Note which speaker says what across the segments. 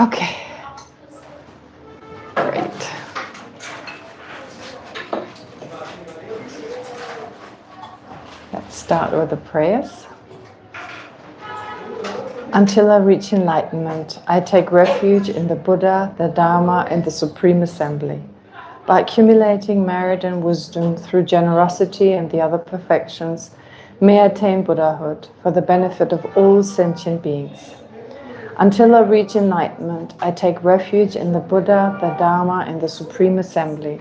Speaker 1: Okay. Great. Let's start with the prayers. Until I reach enlightenment, I take refuge in the Buddha, the Dharma, and the Supreme Assembly. By accumulating merit and wisdom through generosity and the other perfections, may I attain Buddhahood for the benefit of all sentient beings. Until I reach enlightenment, I take refuge in the Buddha, the Dharma, and the Supreme Assembly.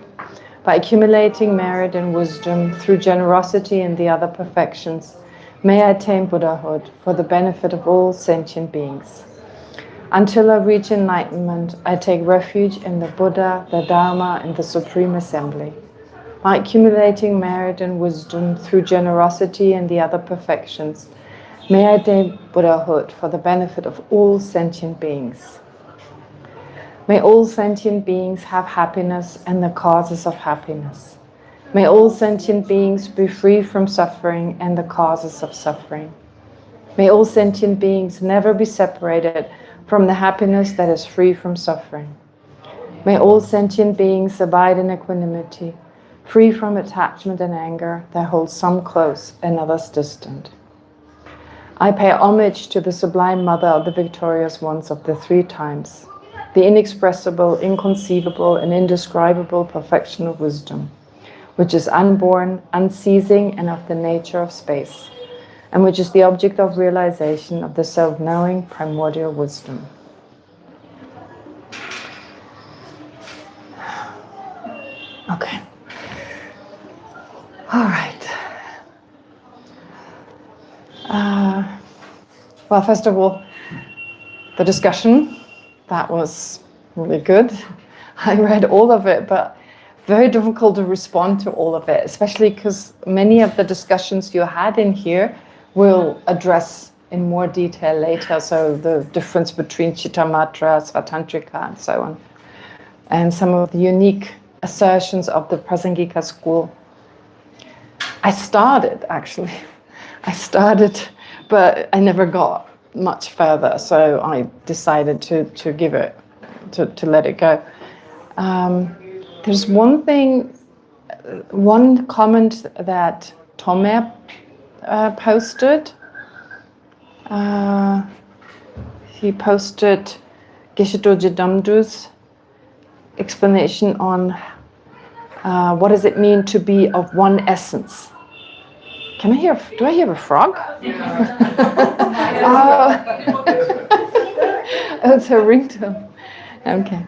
Speaker 1: By accumulating merit and wisdom through generosity and the other perfections, may I attain Buddhahood for the benefit of all sentient beings. Until I reach enlightenment, I take refuge in the Buddha, the Dharma, and the Supreme Assembly. By accumulating merit and wisdom through generosity and the other perfections, may I attain Buddhahood for the benefit of all sentient beings. May all sentient beings have happiness and the causes of happiness. May all sentient beings be free from suffering and the causes of suffering. May all sentient beings never be separated from the happiness that is free from suffering. May all sentient beings abide in equanimity, free from attachment and anger that hold some close and others distant. I pay homage to the Sublime Mother of the victorious ones of the three times, the inexpressible, inconceivable, and indescribable perfection of wisdom, which is unborn, unceasing, and of the nature of space, and which is the object of realization of the self-knowing primordial wisdom. Okay. All right. Well, first of all, the discussion, that was really good. I read all of it, but very difficult to respond to all of it, especially because many of the discussions you had in here we'll address in more detail later. So the difference between Chittamatra, Svatantrika, and so on. And some of the unique assertions of the Prasangika school. I started, but I never got much further. So I decided to give it, to let it go. There's one comment that Tomer posted. He posted Geshe Dorje Damdu's explanation on what does it mean to be of one essence. Do I hear a frog? Oh, it's a ringtone. Okay.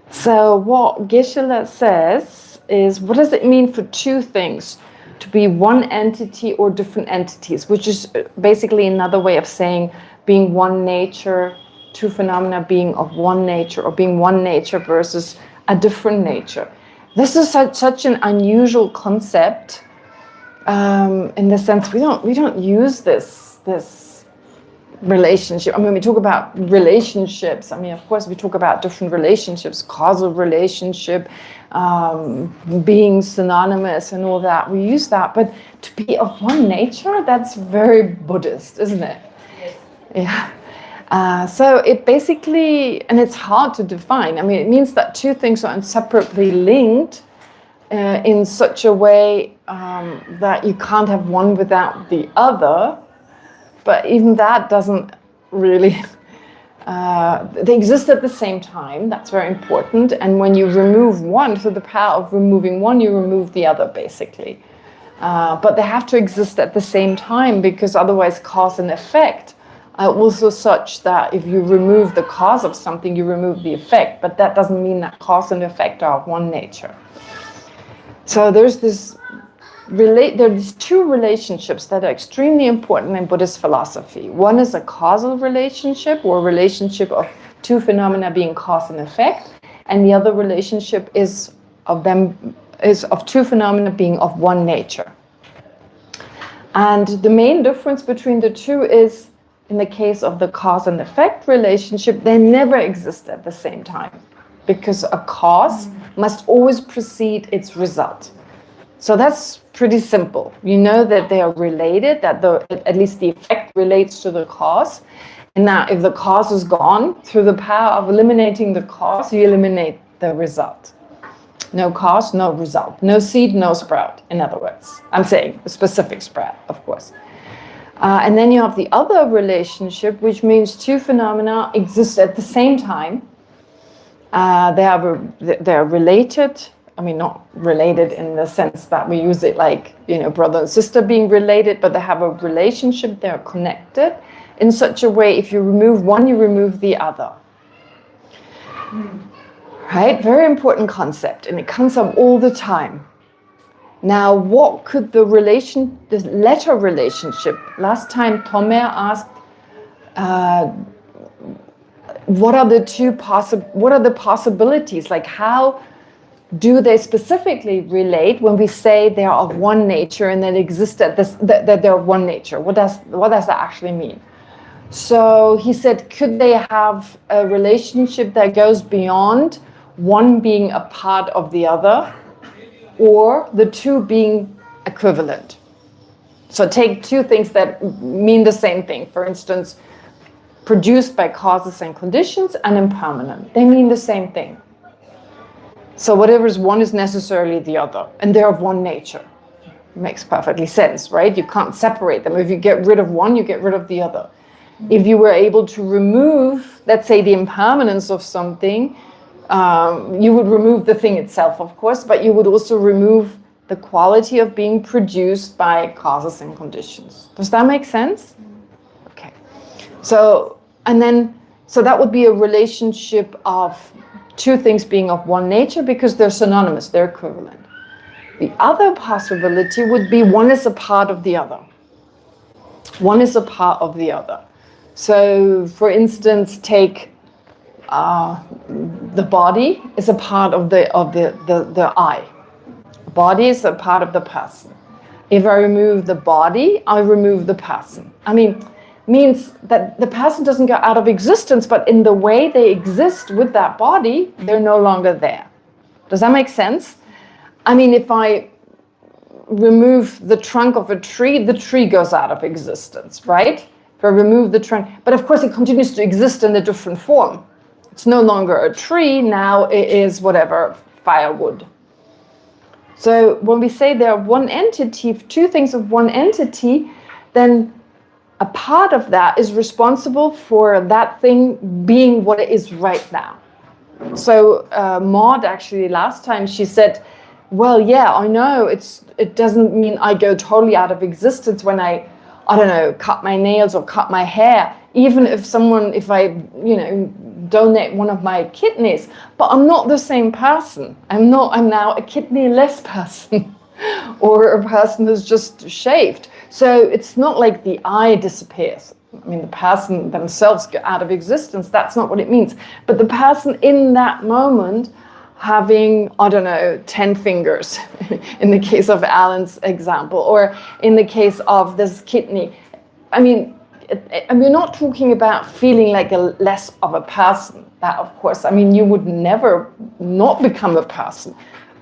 Speaker 1: So what Geshe says is, what does it mean for two things to be one entity or different entities, which is basically another way of saying being one nature, two phenomena being of one nature, or being one nature versus a different nature. This is such an unusual concept in the sense we don't use this relationship. I mean, we talk about relationships. I mean, of course, we talk about different relationships, causal relationship, being synonymous and all that. We use that, but to be of one nature, that's very Buddhist, isn't it?
Speaker 2: Yes.
Speaker 1: Yeah. So it basically, and it's hard to define. I mean, it means that two things are inseparably linked in such a way that you can't have one without the other. But even that doesn't really, they exist at the same time. That's very important. And when you remove one, through the power of removing one, you remove the other, basically. But they have to exist at the same time, because otherwise cause and effect are also such that if you remove the cause of something, you remove the effect. But that doesn't mean that cause and effect are of one nature. So there's two relationships that are extremely important in Buddhist philosophy. One is a causal relationship, or a relationship of two phenomena being cause and effect, and the other relationship is of two phenomena being of one nature. And the main difference between the two is, in the case of the cause and effect relationship, they never exist at the same time, because a cause must always precede its result. So that's pretty simple. You know that they are related, that at least the effect relates to the cause. And now if the cause is gone, through the power of eliminating the cause, you eliminate the result. No cause, no result. No seed, no sprout, in other words. I'm saying a specific sprout, of course. And then you have the other relationship, which means two phenomena exist at the same time. They're related. I mean, not related in the sense that we use it like, brother and sister being related, but they have a relationship, they're connected in such a way, if you remove one, you remove the other. Right? Very important concept, and it comes up all the time. Now, what could the letter relationship, last time Tomer asked, what are the possibilities? Like, how do they specifically relate when we say they are of one nature and that exist that they're of one nature? What does that actually mean? So he said, could they have a relationship that goes beyond one being a part of the other, or the two being equivalent? So take two things that mean the same thing. For instance, produced by causes and conditions and impermanent. They mean the same thing. So whatever is one is necessarily the other, and they're of one nature. Makes perfectly sense, right? You can't separate them. If you get rid of one, you get rid of the other. If you were able to remove, let's say, the impermanence of something, you would remove the thing itself, of course, but you would also remove the quality of being produced by causes and conditions. Does that make sense? Okay. So that would be a relationship of two things being of one nature because they're synonymous, they're equivalent. The other possibility would be one is a part of the other. One is a part of the other. So, for instance, take the body is a part of the I. The body is a part of the person. If I remove the body, I remove the person. Means that the person doesn't go out of existence, but in the way they exist with that body, they're no longer there. Does that make sense? If I remove the trunk of a tree, the tree goes out of existence, right? If I remove the trunk, but of course it continues to exist in a different form. It's no longer a tree, now it is whatever, firewood. So when we say they're one entity, two things of one entity, then a part of that is responsible for that thing being what it is right now. So Maud actually last time she said, well, yeah, I know it doesn't mean I go totally out of existence when I don't know, cut my nails or cut my hair, even if I donate one of my kidneys, but I'm not the same person. I'm now a kidney-less person or a person who's just shaved. So it's not like the I disappears. The person themselves go out of existence. That's not what it means. But the person in that moment having, 10 fingers, in the case of Alan's example, or in the case of this kidney. We're not talking about feeling like a less of a person. That, of course, you would never not become a person.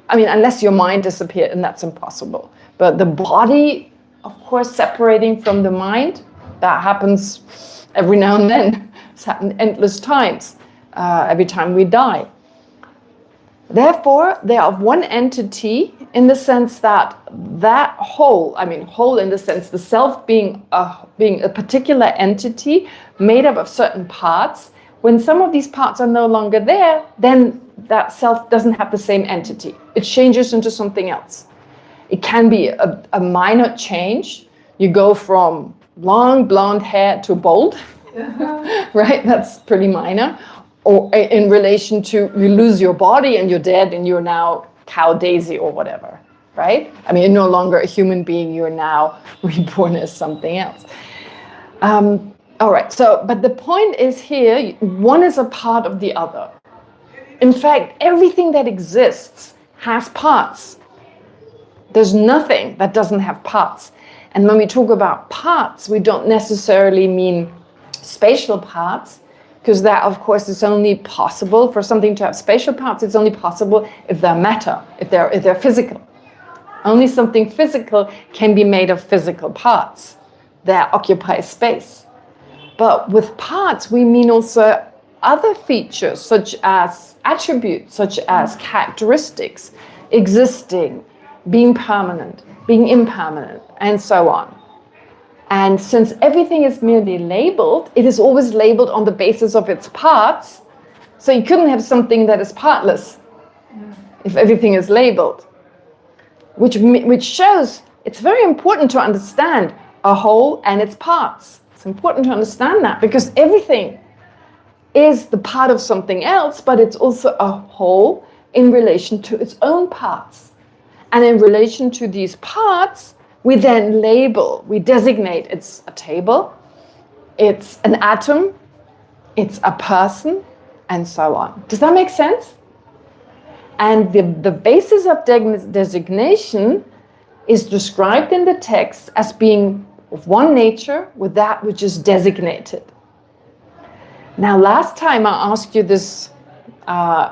Speaker 1: Unless your mind disappeared, and that's impossible. But the body, of course, separating from the mind, that happens every now and then. It's happened endless times, every time we die. Therefore, they are of one entity in the sense that whole, whole in the sense the self being a particular entity made up of certain parts. When some of these parts are no longer there, then that self doesn't have the same entity. It changes into something else. It can be a minor change. You go from long blonde hair to bald, right? That's pretty minor. Or in relation to you lose your body and you're dead and you're now Cow Daisy or whatever, right? You're no longer a human being, you're now reborn as something else. All right, but the point is here, one is a part of the other. In fact, everything that exists has parts. There's nothing that doesn't have parts. And when we talk about parts, we don't necessarily mean spatial parts, because that, of course, is only possible for something to have spatial parts. It's only possible if they're matter, if they're physical. Only something physical can be made of physical parts that occupy space. But with parts, we mean also other features, such as attributes, such as characteristics, existing, being permanent, being impermanent, and so on. And since everything is merely labeled, it is always labeled on the basis of its parts. So you couldn't have something that is partless if everything is labeled. Which shows it's very important to understand a whole and its parts. It's important to understand that because everything is the part of something else, but it's also a whole in relation to its own parts. And in relation to these parts, we then label, we designate it's a table, it's an atom, it's a person, and so on. Does that make sense? And the basis of designation is described in the text as being of one nature with that which is designated. Now, last time I asked you this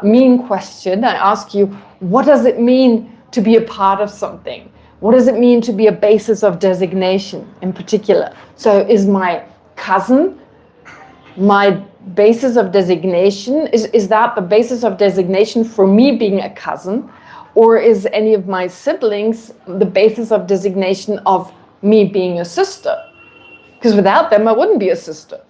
Speaker 1: mean question. I asked you, what does it mean to be a part of something? What does it mean to be a basis of designation in particular? So is my cousin my basis of designation? Is that the basis of designation for me being a cousin? Or is any of my siblings the basis of designation of me being a sister? Because without them, I wouldn't be a sister.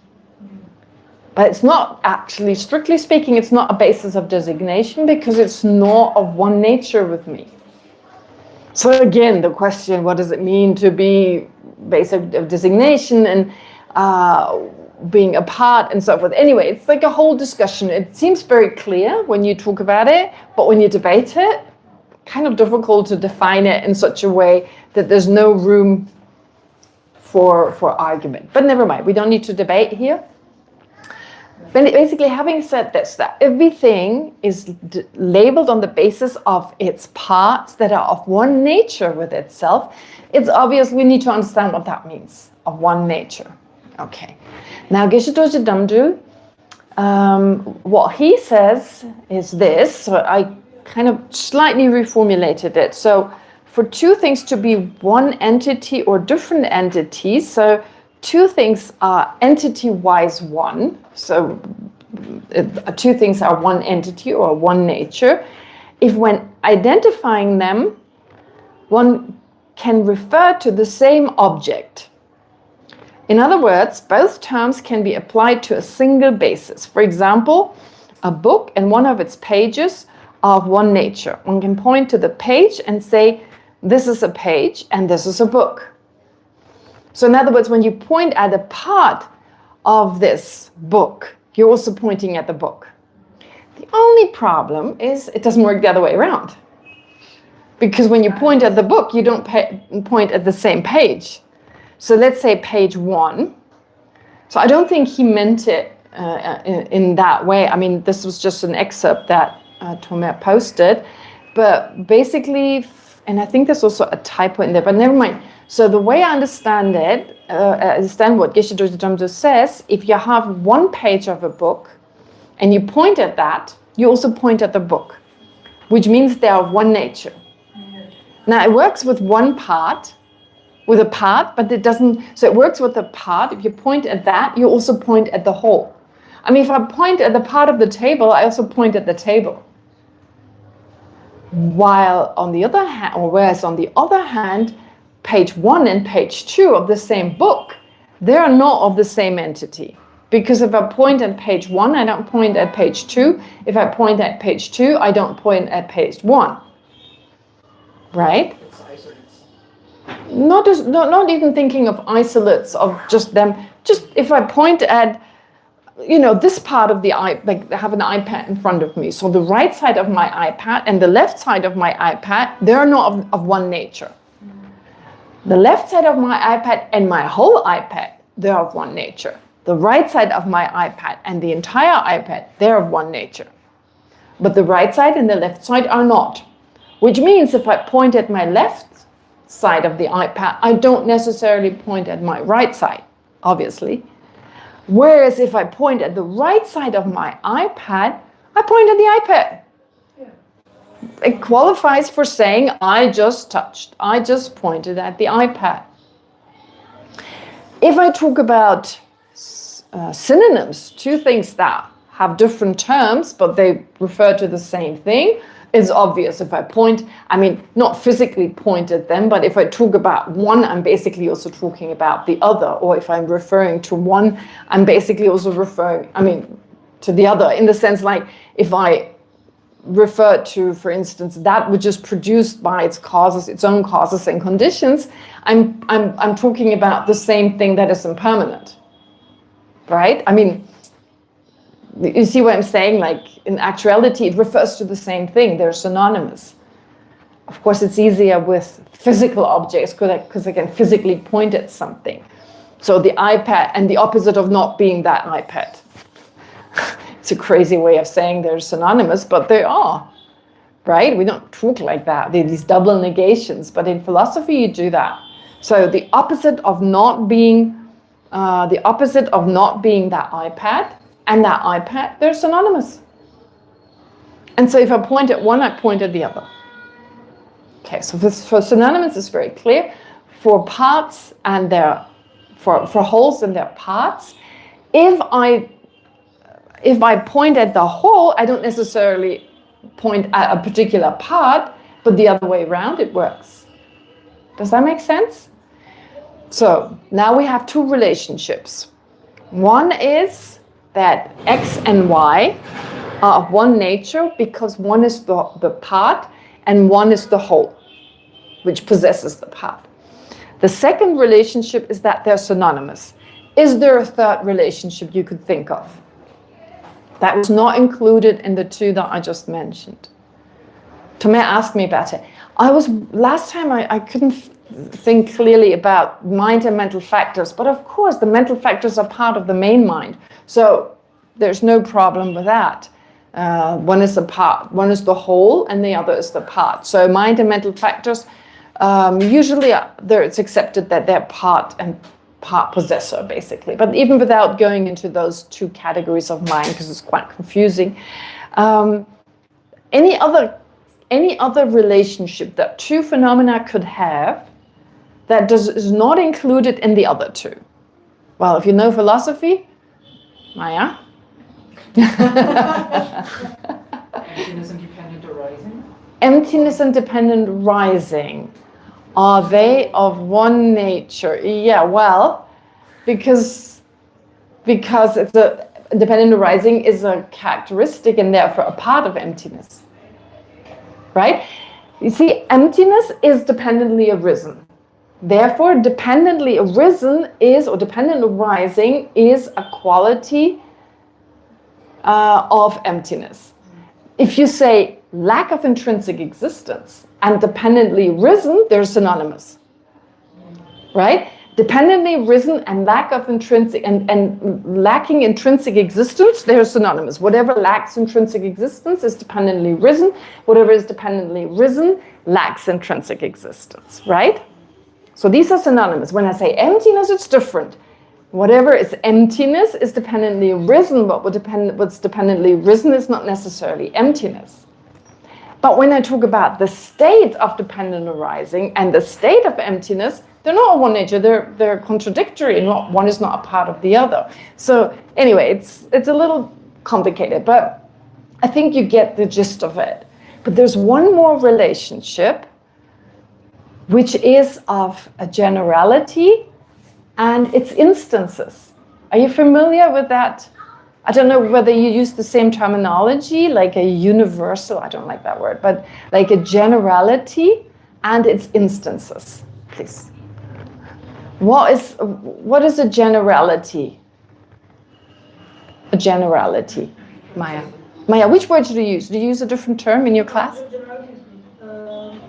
Speaker 1: But it's not actually, strictly speaking, it's not a basis of designation because it's not of one nature with me. So again, the question, what does it mean to be basis of designation and being a part and so forth? Anyway, it's like a whole discussion. It seems very clear when you talk about it, but when you debate it, kind of difficult to define it in such a way that there's no room for argument. But never mind, we don't need to debate here. But basically, having said this, that everything is labeled on the basis of its parts that are of one nature with itself, it's obvious we need to understand what that means, of one nature. Okay. Now, Geshe Dorje Damdul, what he says is this, so I kind of slightly reformulated it. So for two things to be one entity or different entities, so two things are entity-wise one, so two things are one entity or one nature. If when identifying them, one can refer to the same object. In other words, both terms can be applied to a single basis. For example, a book and one of its pages are of one nature. One can point to the page and say, this is a page and this is a book. So in other words, when you point at a part of this book, you're also pointing at the book. The only problem is it doesn't work the other way around. Because when you point at the book, you don't point at the same page. So let's say page 1. So I don't think he meant it in that way. I mean, this was just an excerpt that Tomer posted. But basically, and I think there's also a typo in there, but never mind. So the way I understand it, understand what Geshe Dorje Damdul says, if you have one page of a book and you point at that, you also point at the book, which means they are of one nature. Now it works with one part, with a part, but it doesn't, so it works with a part. If you point at that, you also point at the whole. I mean, if I point at the part of the table, I also point at the table. While on the other hand, or whereas on the other hand, page 1 and page 2 of the same book, they are not of the same entity. Because if I point at page 1, I don't point at page 2. If I point at page 2, I don't point at page 1. Right? Not even thinking of isolates of just them. Just if I point at, this part of the iPad, like I have an iPad in front of me. So the right side of my iPad and the left side of my iPad, they're not of one nature. The left side of my iPad and my whole iPad, they're of one nature. The right side of my iPad and the entire iPad, they're of one nature. But the right side and the left side are not. Which means if I point at my left side of the iPad, I don't necessarily point at my right side, obviously. Whereas if I point at the right side of my iPad, I point at the iPad. Yeah. It qualifies for saying, I just touched, I just pointed at the iPad. If I talk about synonyms, two things that have different terms, but they refer to the same thing, it's obvious. If I point, I mean, not physically point at them, but if I talk about one, I'm basically also talking about the other. Or if I'm referring to one, I'm basically also referring, to the other, in the sense like if I refer to, for instance, that which is produced by its causes, its own causes and conditions, I'm talking about the same thing that is impermanent, right? I mean, you see what I'm saying? Like in actuality, it refers to the same thing. They're synonymous. Of course, it's easier with physical objects because I can physically point at something. So the iPad and the opposite of not being that iPad. It's a crazy way of saying they're synonymous, but they are, right? We don't talk like that. They're these double negations, but in philosophy, you do that. So the opposite of not being that iPad and that iPad, they're synonymous. And so if I point at one, I point at the other. Okay, so for synonymous, it's very clear. For parts and for wholes and their parts, if I point at the whole, I don't necessarily point at a particular part, but the other way around, it works. Does that make sense? So now we have two relationships. One is that X and Y are of one nature because one is the part and one is the whole, which possesses the part. The second relationship is that they're synonymous. Is there a third relationship you could think of? That was not included in the two that I just mentioned. Tomé asked me about it. Last time I couldn't think clearly about mind and mental factors, but of course the mental factors are part of the main mind. So there's no problem with that. One is the part, one is the whole, and the other is the part. So mind and mental factors, usually it's accepted that they're part and part possessor, basically. But even without going into those two categories of mind, because it's quite confusing, any other relationship that two phenomena could have that is not included in the other two. Well, if you know philosophy, Maya.
Speaker 2: Emptiness and dependent arising?
Speaker 1: Emptiness and dependent rising. Are they of one nature? Yeah, well, because it's a dependent arising is a characteristic and therefore a part of emptiness. Right? You see, emptiness is dependently arisen. Therefore, dependently arisen is, or dependent arising is a quality of emptiness. If you say lack of intrinsic existence and dependently risen, they're synonymous, right? Dependently risen and lack of intrinsic and lacking intrinsic existence, they're synonymous. Whatever lacks intrinsic existence is dependently risen. Whatever is dependently risen lacks intrinsic existence, right? So these are synonymous. When I say emptiness, it's different. Whatever is emptiness is dependently risen, but what's dependently risen is not necessarily emptiness. But when I talk about the state of dependent arising and the state of emptiness, they're not of one nature, they're contradictory, one is not a part of the other. So anyway, it's a little complicated, but I think you get the gist of it. But there's one more relationship, which is of a generality and its instances. Are you familiar with that? I don't know whether you use the same terminology, like a universal, I don't like that word, but like a generality and its instances, please. What is a generality? A generality, Maya. Maya, which word did you use? Did you use a different term in your class?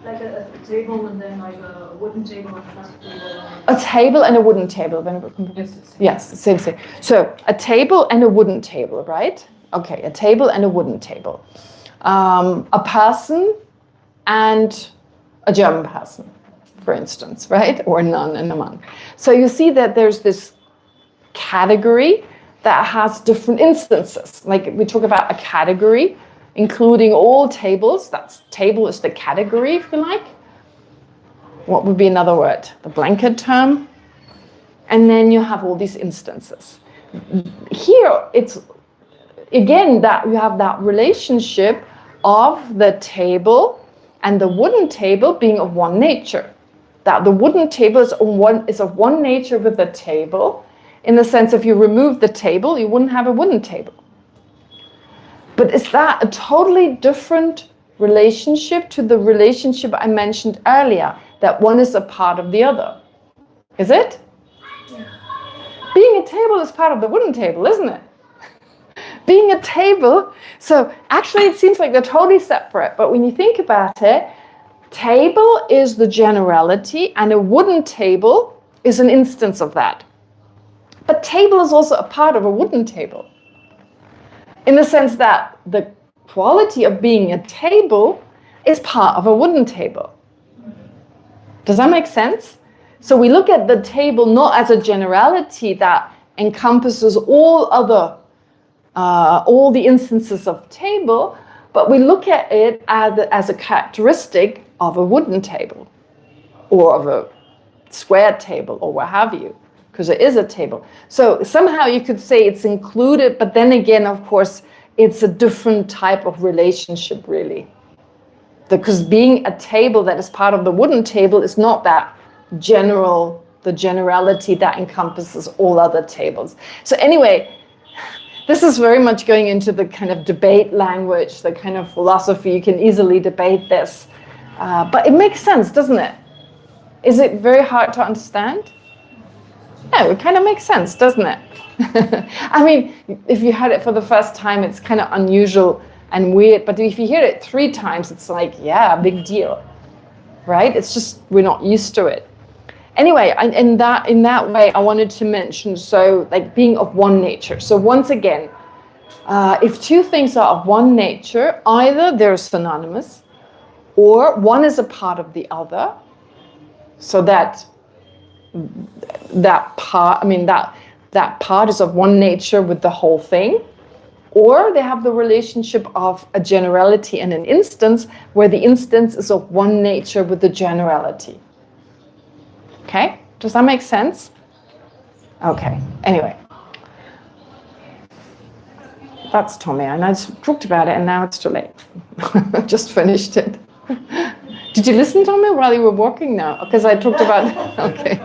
Speaker 3: Like a table and then like a wooden table and a plastic table.
Speaker 1: A table and a wooden table. Yes, same. So a table and a wooden table, right? Okay, a table and a wooden table. A person and a German person, for instance, right? Or a nun and a monk. So you see that there's this category that has different instances. Like we talk about a category, including all tables. That's table is the category, if you like. What would be another word? The blanket term. And then you have all these instances. Here, it's again that you have that relationship of the table and the wooden table being of one nature. That the wooden table is of one nature with the table, in the sense if you remove the table, you wouldn't have a wooden table. But is that a totally different relationship to the relationship I mentioned earlier, that one is a part of the other? Is it? Yeah. Being a table is part of the wooden table, isn't it? Being a table, so actually it seems like they're totally separate, but when you think about it, table is the generality and a wooden table is an instance of that. But table is also a part of a wooden table, in the sense that the quality of being a table is part of a wooden table. Does that make sense? So we look at the table not as a generality that encompasses all the instances of table, but we look at it as a characteristic of a wooden table or of a square table or what have you, because it is a table. So somehow you could say it's included, but then again, of course, it's a different type of relationship, really. Because being a table that is part of the wooden table is not that the generality that encompasses all other tables. So anyway, this is very much going into the kind of debate language, the kind of philosophy. You can easily debate this. But it makes sense, doesn't it? Is it very hard to understand? No, it kind of makes sense, doesn't it? I mean, if you heard it for the first time, it's kind of unusual and weird. But if you hear it 3 times, it's like, yeah, big deal, right? It's just we're not used to it. Anyway, in that way, I wanted to mention, so like being of one nature. So once again, if 2 things are of one nature, either they're synonymous, or one is a part of the other, so that part is of one nature with the whole thing, or they have the relationship of a generality and an instance, where the instance is of one nature with the generality. Okay, does that make sense? Okay, anyway. That's Tommy, and I just talked about it and now it's too late. Just finished it. Did you listen, Tommy, while you were walking? No, because I talked about, okay.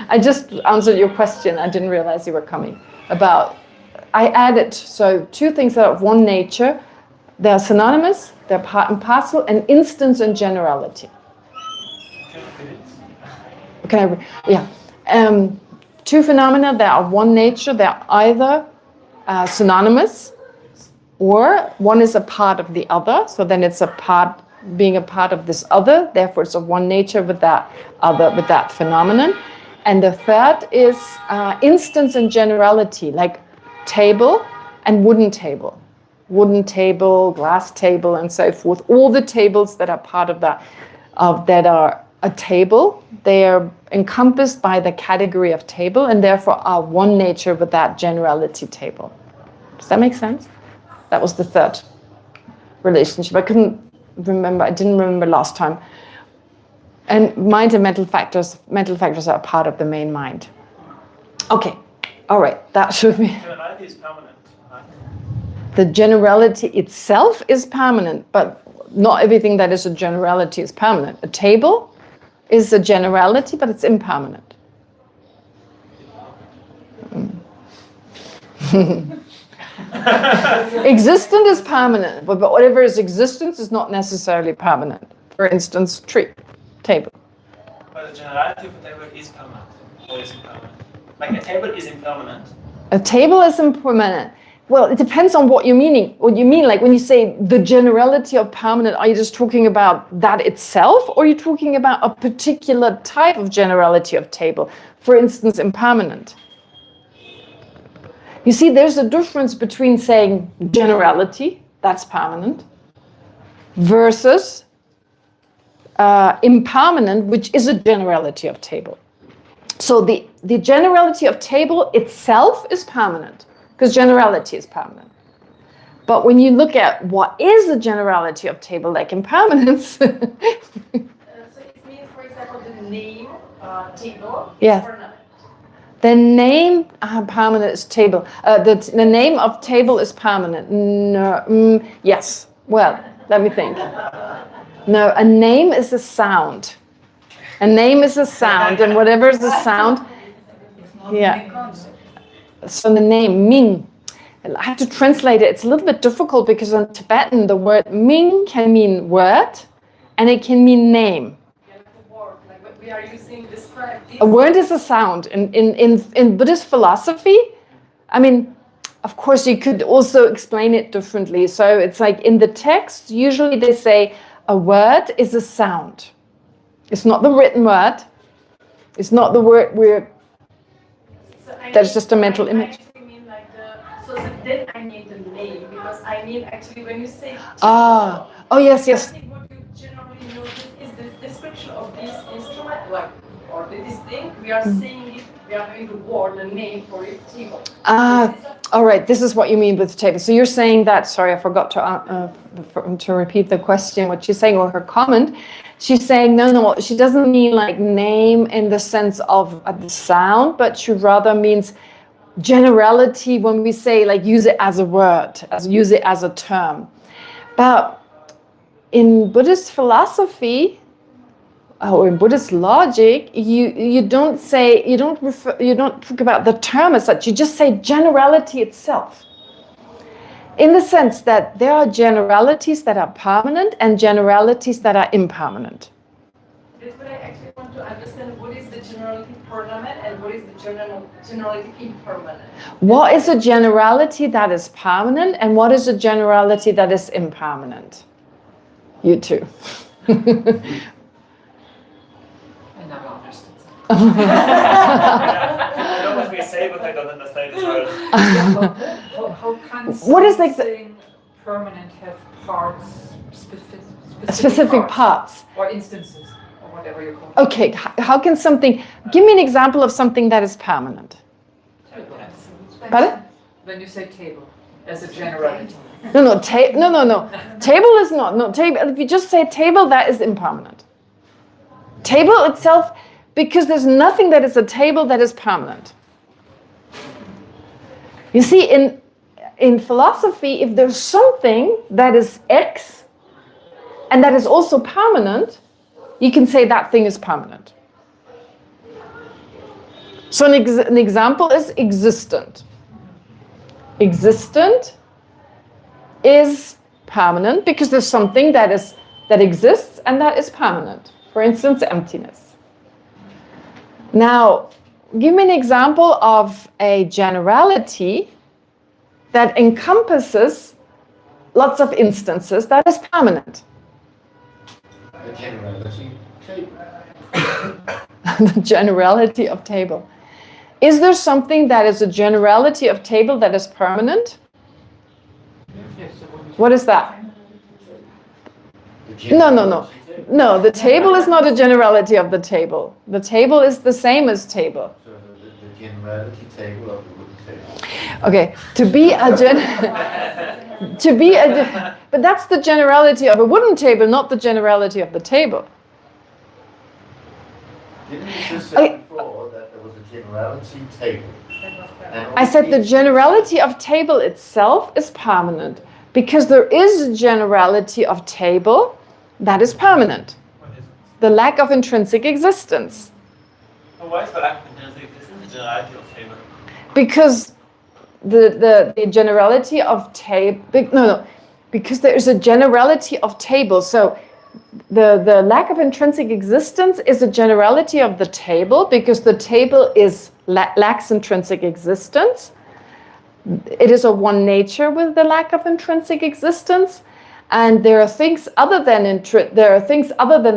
Speaker 1: I just answered your question. I didn't realize you were coming. I added, so 2 things that are of one nature. They're synonymous, they're part and parcel, and instance and generality. Yeah. 2 phenomena that are of one nature, they're either synonymous, or one is a part of the other, so then it's being a part of this other, therefore it's of one nature with that phenomenon. And the third is instance and generality, like table and wooden table. Wooden table, glass table, and so forth. All the tables that are part of that are a table, they are encompassed by the category of table and therefore are one nature with that generality table. Does that make sense? That was the third relationship. I didn't remember last time. And mind and mental factors are part of the main mind. Okay, all right, that should be.
Speaker 4: Generality is permanent, right?
Speaker 1: The generality itself is permanent, but not everything that is a generality is permanent. A table is a generality, but it's impermanent. Existent is permanent, but whatever is existence is not necessarily permanent. For instance, tree, table.
Speaker 4: But the generality of a table is permanent, or is impermanent? Like a table is impermanent.
Speaker 1: A table is impermanent. Well, it depends on what you mean. What you mean, like when you say the generality of permanent, are you just talking about that itself, or are you talking about a particular type of generality of table? For instance, impermanent. You see, there's a difference between saying generality, that's permanent, versus impermanent, which is a generality of table. So the generality of table itself is permanent, because generality is permanent. But when you look at what is the generality of table, like impermanence,
Speaker 3: So it means, for example, the name table
Speaker 1: Yeah.
Speaker 3: is permanent.
Speaker 1: the name permanent is table. The name of table is permanent. No, yes. Well, let me think. No, a name is a sound. A name is a sound, and whatever is a sound,
Speaker 2: It's not
Speaker 1: Yeah.
Speaker 2: a concept.
Speaker 1: so the name, Ming. I have to translate it. It's a little bit difficult because in Tibetan, the word Ming can mean word, and it can mean name.
Speaker 3: Yeah, like a word, like what we are using to describe this.
Speaker 1: A word is a sound. In Buddhist philosophy, I mean, of course, you could also explain it differently. So it's like in the text, usually they say a word is a sound. It's not the written word. It's not the word we're.
Speaker 3: So I
Speaker 1: That's
Speaker 3: mean-
Speaker 1: just a mental
Speaker 3: I
Speaker 1: image.
Speaker 3: actually mean like so then I need the name because I mean actually when you say
Speaker 1: Ah, oh yes,
Speaker 3: I
Speaker 1: yes.
Speaker 3: think what you generally notice is the description of this instrument, like or this thing. We are saying it. We are having the word, the name for it, table.
Speaker 1: Ah,
Speaker 3: This is a-
Speaker 1: all right. This is what you mean with table. So you're saying that. Sorry, I forgot to repeat the question. What she's saying or her comment. She's saying no. She doesn't mean like name in the sense of the sound, but she rather means generality when we say like use it as a word, use it as a term. But in Buddhist philosophy or in Buddhist logic, you don't say you don't talk about the term as such. You just say generality itself. In the sense that there are generalities that are permanent and generalities that are impermanent.
Speaker 3: That's what I actually want to understand. What is the generality permanent and what is the generality impermanent?
Speaker 1: What is a generality that is permanent and what is a generality that is impermanent? You too.
Speaker 2: I never understood that.
Speaker 4: I know what we say, but I don't understand as well.
Speaker 2: How can
Speaker 1: What is like the-
Speaker 2: something permanent have parts,
Speaker 1: Specific parts.
Speaker 2: or instances, or whatever you call it?
Speaker 1: Okay, how can something, give me an example of something that is permanent.
Speaker 2: Table.
Speaker 1: Pardon?
Speaker 2: When you say table, as a generality.
Speaker 1: No. Table is not, no, table, if you just say table, that is impermanent. Table itself, because there's nothing that is a table that is permanent. You see, in philosophy, if there's something that is X and that is also permanent, you can say that thing is permanent. So an example is existent. Existent is permanent because there's something that exists and that is permanent. For instance, emptiness. Now, give me an example of a generality that encompasses lots of instances that is permanent.
Speaker 5: The generality table.
Speaker 1: The generality of table. Is there something that is a generality of table that is permanent?
Speaker 2: Yes, so when you
Speaker 1: What is that?
Speaker 5: The
Speaker 1: No.
Speaker 5: generality table.
Speaker 1: No, the table is not a generality of the table. The table is the same as table.
Speaker 5: So the generality table of the wooden table.
Speaker 1: Okay, but that's the generality of a wooden table, not the generality of the table.
Speaker 5: Didn't you just say
Speaker 1: Okay.
Speaker 5: before that there was a generality table? And
Speaker 1: I said the
Speaker 5: all
Speaker 1: generality of table itself is permanent because there is a generality of table that is permanent.
Speaker 4: What is it?
Speaker 1: The lack of intrinsic existence.
Speaker 4: So why is the lack of intrinsic existence the generality of table?
Speaker 1: Because the generality of table, because there is a generality of table. So the lack of intrinsic existence is a generality of the table because the table lacks intrinsic existence. It is a one nature with the lack of intrinsic existence, and there are things other than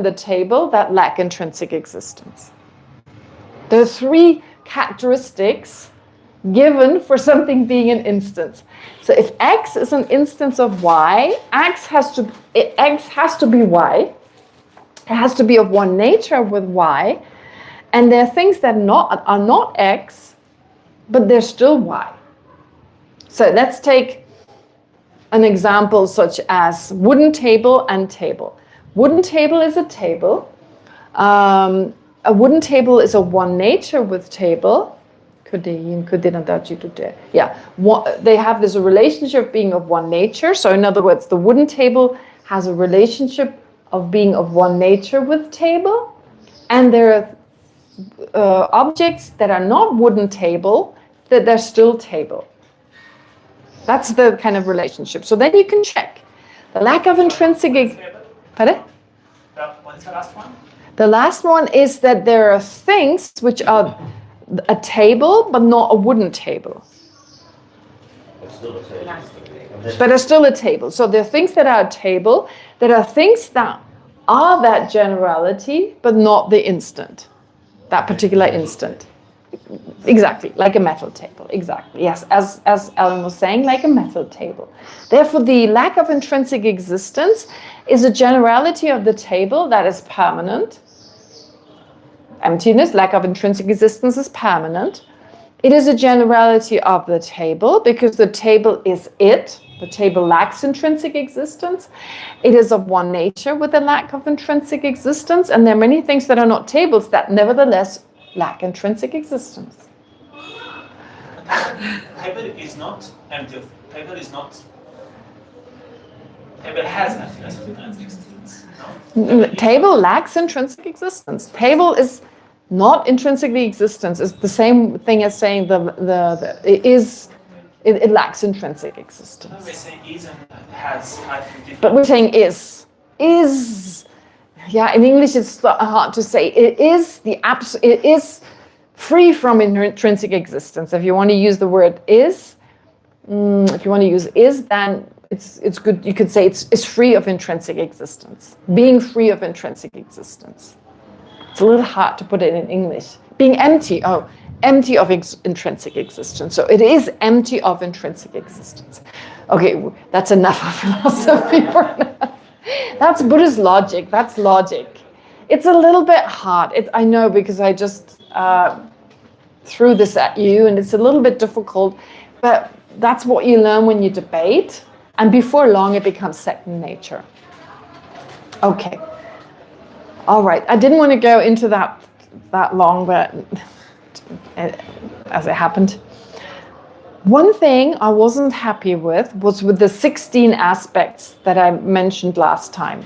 Speaker 1: the table that lack intrinsic existence. There are three characteristics given for something being an instance. So if X is an instance of Y, X has to be Y. It has to be of one nature with Y. And there are things that are not X, but they're still Y. So let's take an example such as wooden table and table. Wooden table is a table. A wooden table is a one nature with table. Yeah, they have this relationship of being of one nature. So in other words, the wooden table has a relationship of being of one nature with table. And there are objects that are not wooden table, that they're still table. That's the kind of relationship. So then you can check. The lack of intrinsic... Pardon?
Speaker 4: What is the last one?
Speaker 1: The last one is that there are things which are a table, but not a wooden table.
Speaker 5: It's still a table.
Speaker 1: But are still a table. So there are things that are a table, that are things that are that generality, but not the instant, that particular instant. Exactly, like a metal table. Exactly, yes, as Alan was saying, like a metal table. Therefore, the lack of intrinsic existence is a generality of the table that is permanent. Emptiness, lack of intrinsic existence is permanent. It is a generality of the table because the table is it. The table lacks intrinsic existence. It is of one nature with a lack of intrinsic existence. And there are many things that are not tables that nevertheless lack intrinsic existence.
Speaker 4: Table is not empty. Table is not. Table has intrinsic existence. No?
Speaker 1: Table lacks intrinsic existence. Table is not intrinsically existence. It's the same thing as saying it lacks intrinsic existence.
Speaker 4: No, we're saying is and has different.
Speaker 1: But we're saying is. Yeah, in English it's hard to say. It is free from intrinsic existence. If you want to use the word is, if you want to use is, then it's good. You could say it's free of intrinsic existence. Being free of intrinsic existence. It's a little hard to put it in English. Being empty. Empty of intrinsic existence. So it is empty of intrinsic existence. Okay, that's enough of philosophy for now. That's Buddhist logic. That's logic. It's a little bit hard. I know because I just threw this at you and it's a little bit difficult, but that's what you learn when you debate. And before long, it becomes second nature. Okay. All right. I didn't want to go into that long, but as it happened. One thing I wasn't happy with was with the 16 aspects that I mentioned last time.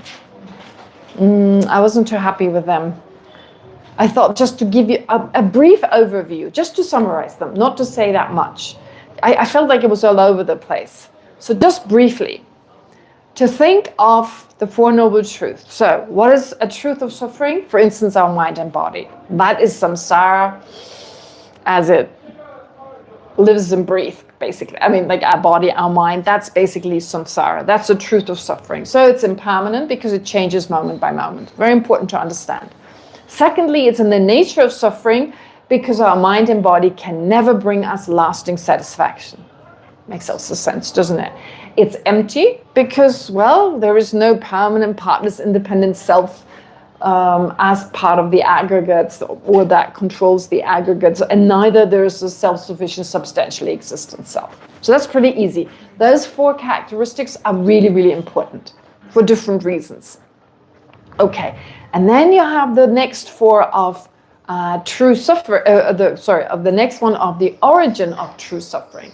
Speaker 1: I wasn't too happy with them. I thought just to give you a brief overview, just to summarize them, not to say that much. I felt like it was all over the place. So just briefly, to think of the Four Noble Truths. So what is a truth of suffering? For instance, our mind and body. That is samsara as it lives and breathes, basically. I mean, like our body, our mind, that's basically samsara. That's the truth of suffering. So it's impermanent because it changes moment by moment. Very important to understand. Secondly, it's in the nature of suffering because our mind and body can never bring us lasting satisfaction. Makes also sense, doesn't it? It's empty because, well, there is no permanent partners, independent self as part of the aggregates or that controls the aggregates, and neither there is a self-sufficient, substantially existent self. So that's pretty easy. Those four characteristics are really, really important for different reasons. Okay, and then you have the next four of true suffering. Of the next one of the origin of true suffering.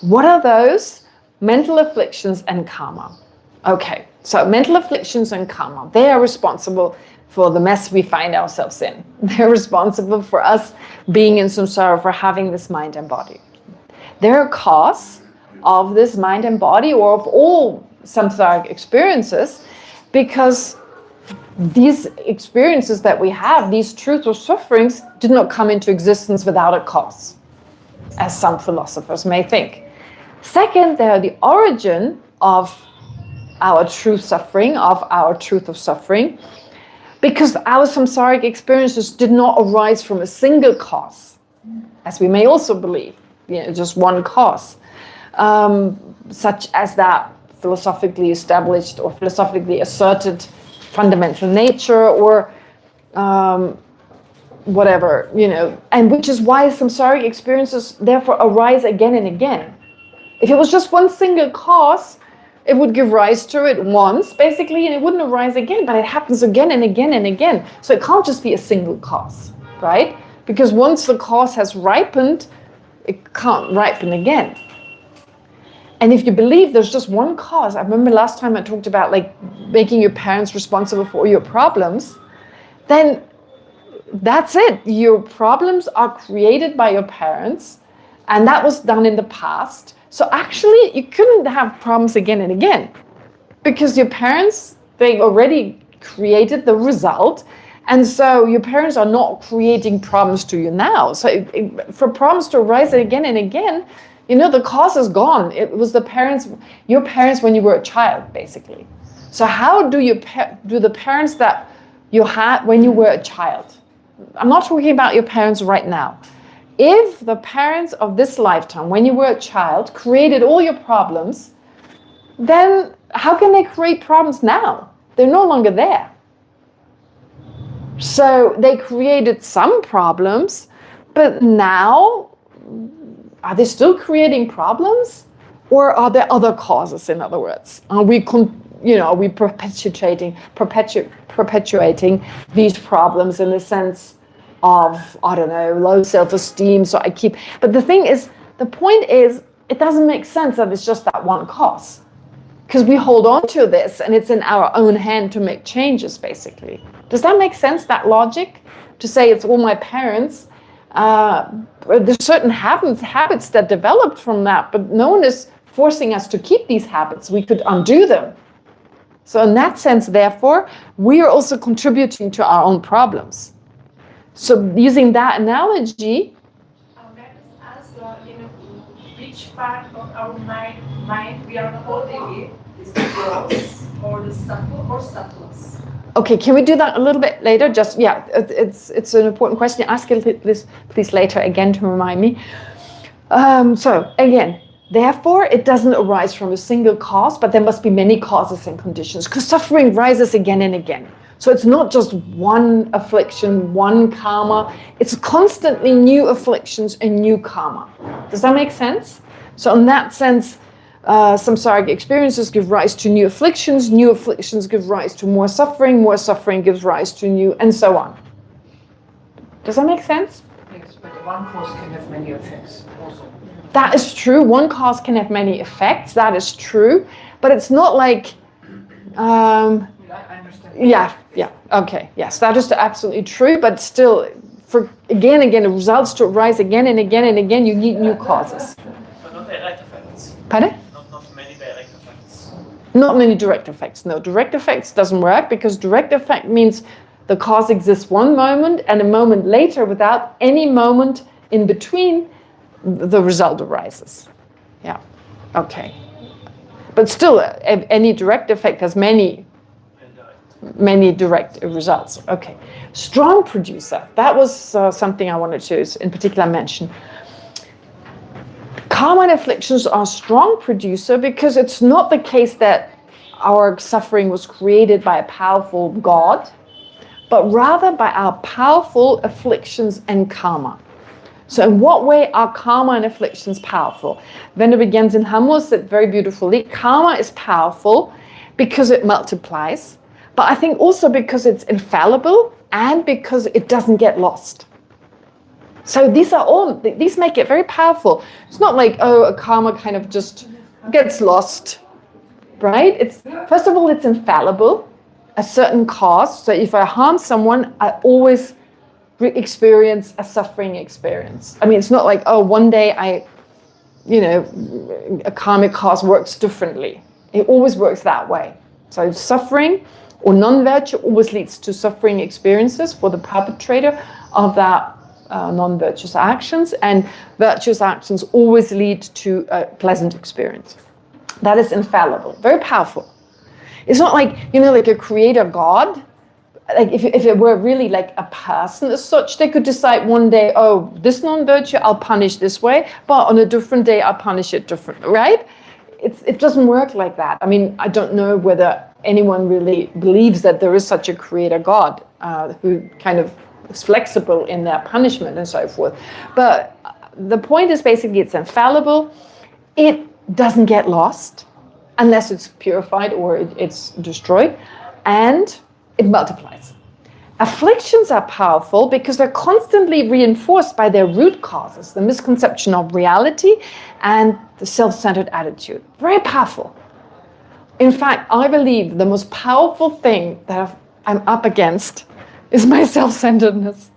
Speaker 1: What are those? Mental afflictions and karma. Okay, so mental afflictions and karma, they are responsible for the mess we find ourselves in. They're responsible for us being in samsara, for having this mind and body. They're a cause of this mind and body or of all samsaric experiences because these experiences that we have, these truths or sufferings, did not come into existence without a cause, as some philosophers may think. Second, they are the origin of our true suffering, of our truth of suffering, because our samsaric experiences did not arise from a single cause, as we may also believe, just one cause, such as that philosophically established or philosophically asserted fundamental nature or whatever, and which is why samsaric experiences therefore arise again and again. If it was just one single cause, it would give rise to it once, basically, and it wouldn't arise again, but it happens again and again and again. So it can't just be a single cause, right? Because once the cause has ripened, it can't ripen again. And if you believe there's just one cause, I remember last time I talked about like making your parents responsible for all your problems, then that's it. Your problems are created by your parents, and that was done in the past. So actually, you couldn't have problems again and again because your parents, they already created the result. And so your parents are not creating problems to you now. So for problems to arise again and again, you know, the cause is gone. It was your parents when you were a child, basically. So how do the parents that you had when you were a child? I'm not talking about your parents right now. If the parents of this lifetime, when you were a child, created all your problems, then how can they create problems now? They're no longer there. So they created some problems, but now, are they still creating problems? Or are there other causes, in other words? Are we perpetuating these problems in the sense of, I don't know, low self-esteem? But the point is, it doesn't make sense that it's just that one cause. Because we hold on to this and it's in our own hand to make changes, basically. Does that make sense, that logic? To say it's all my parents. There's certain habits that developed from that, but no one is forcing us to keep these habits. We could undo them. So in that sense, therefore, we are also contributing to our own problems. So using that analogy,
Speaker 3: That is also, which part of our mind we are holding it, is the gross or the subtle or subtlest?
Speaker 1: okay, can we do that a little bit later? Just, yeah, it's an important question. Ask it please later again to remind me. So again, therefore, it doesn't arise from a single cause, but there must be many causes and conditions, because suffering rises again and again. So it's not just one affliction, one karma. It's constantly new afflictions and new karma. Does that make sense? So in that sense, samsaric experiences give rise to new afflictions give rise to more suffering gives rise to new, and so on. Does that make sense?
Speaker 2: Yes, but one cause can have many effects also.
Speaker 1: That is true. One cause can have many effects. That is true. But it's not like...
Speaker 2: I understand.
Speaker 1: Yeah, okay. Yes, that is absolutely true. But still, for again, the results to arise again and again and again, you need new causes.
Speaker 4: But not direct effects.
Speaker 1: Pardon?
Speaker 4: Not many direct effects.
Speaker 1: Not many direct effects. No, direct effects doesn't work, because direct effect means the cause exists one moment, and a moment later, without any moment in between, the result arises. Yeah, okay. But still, any direct effect has many direct results. Okay. Strong producer. That was something I wanted to, in particular, mention. Karma and afflictions are strong producer because it's not the case that our suffering was created by a powerful God, but rather by our powerful afflictions and karma. So in what way are karma and afflictions powerful? Venerable Genzen Hammo said very beautifully, karma is powerful because it multiplies, but I think also because it's infallible and because it doesn't get lost. So these make it very powerful. It's not like, a karma kind of just gets lost, right? First of all, it's infallible, a certain cause. So if I harm someone, I always experience a suffering experience. I mean, it's not like, one day a karmic cause works differently. It always works that way. So suffering or non-virtue always leads to suffering experiences for the perpetrator of that non-virtuous actions, and virtuous actions always lead to a pleasant experience. That is infallible, very powerful. It's not like, like a creator God. Like if it were really like a person as such, they could decide one day, this non-virtue I'll punish this way, but on a different day I'll punish it differently, right? It doesn't work like that. I mean, I don't know whether anyone really believes that there is such a creator God who kind of is flexible in their punishment and so forth. But the point is basically it's infallible. It doesn't get lost. unless it's purified or it's destroyed, and it multiplies. Afflictions are powerful because they're constantly reinforced by their root causes, the misconception of reality and the self-centered attitude. Very powerful. In fact, I believe the most powerful thing that I'm up against is my self-centeredness.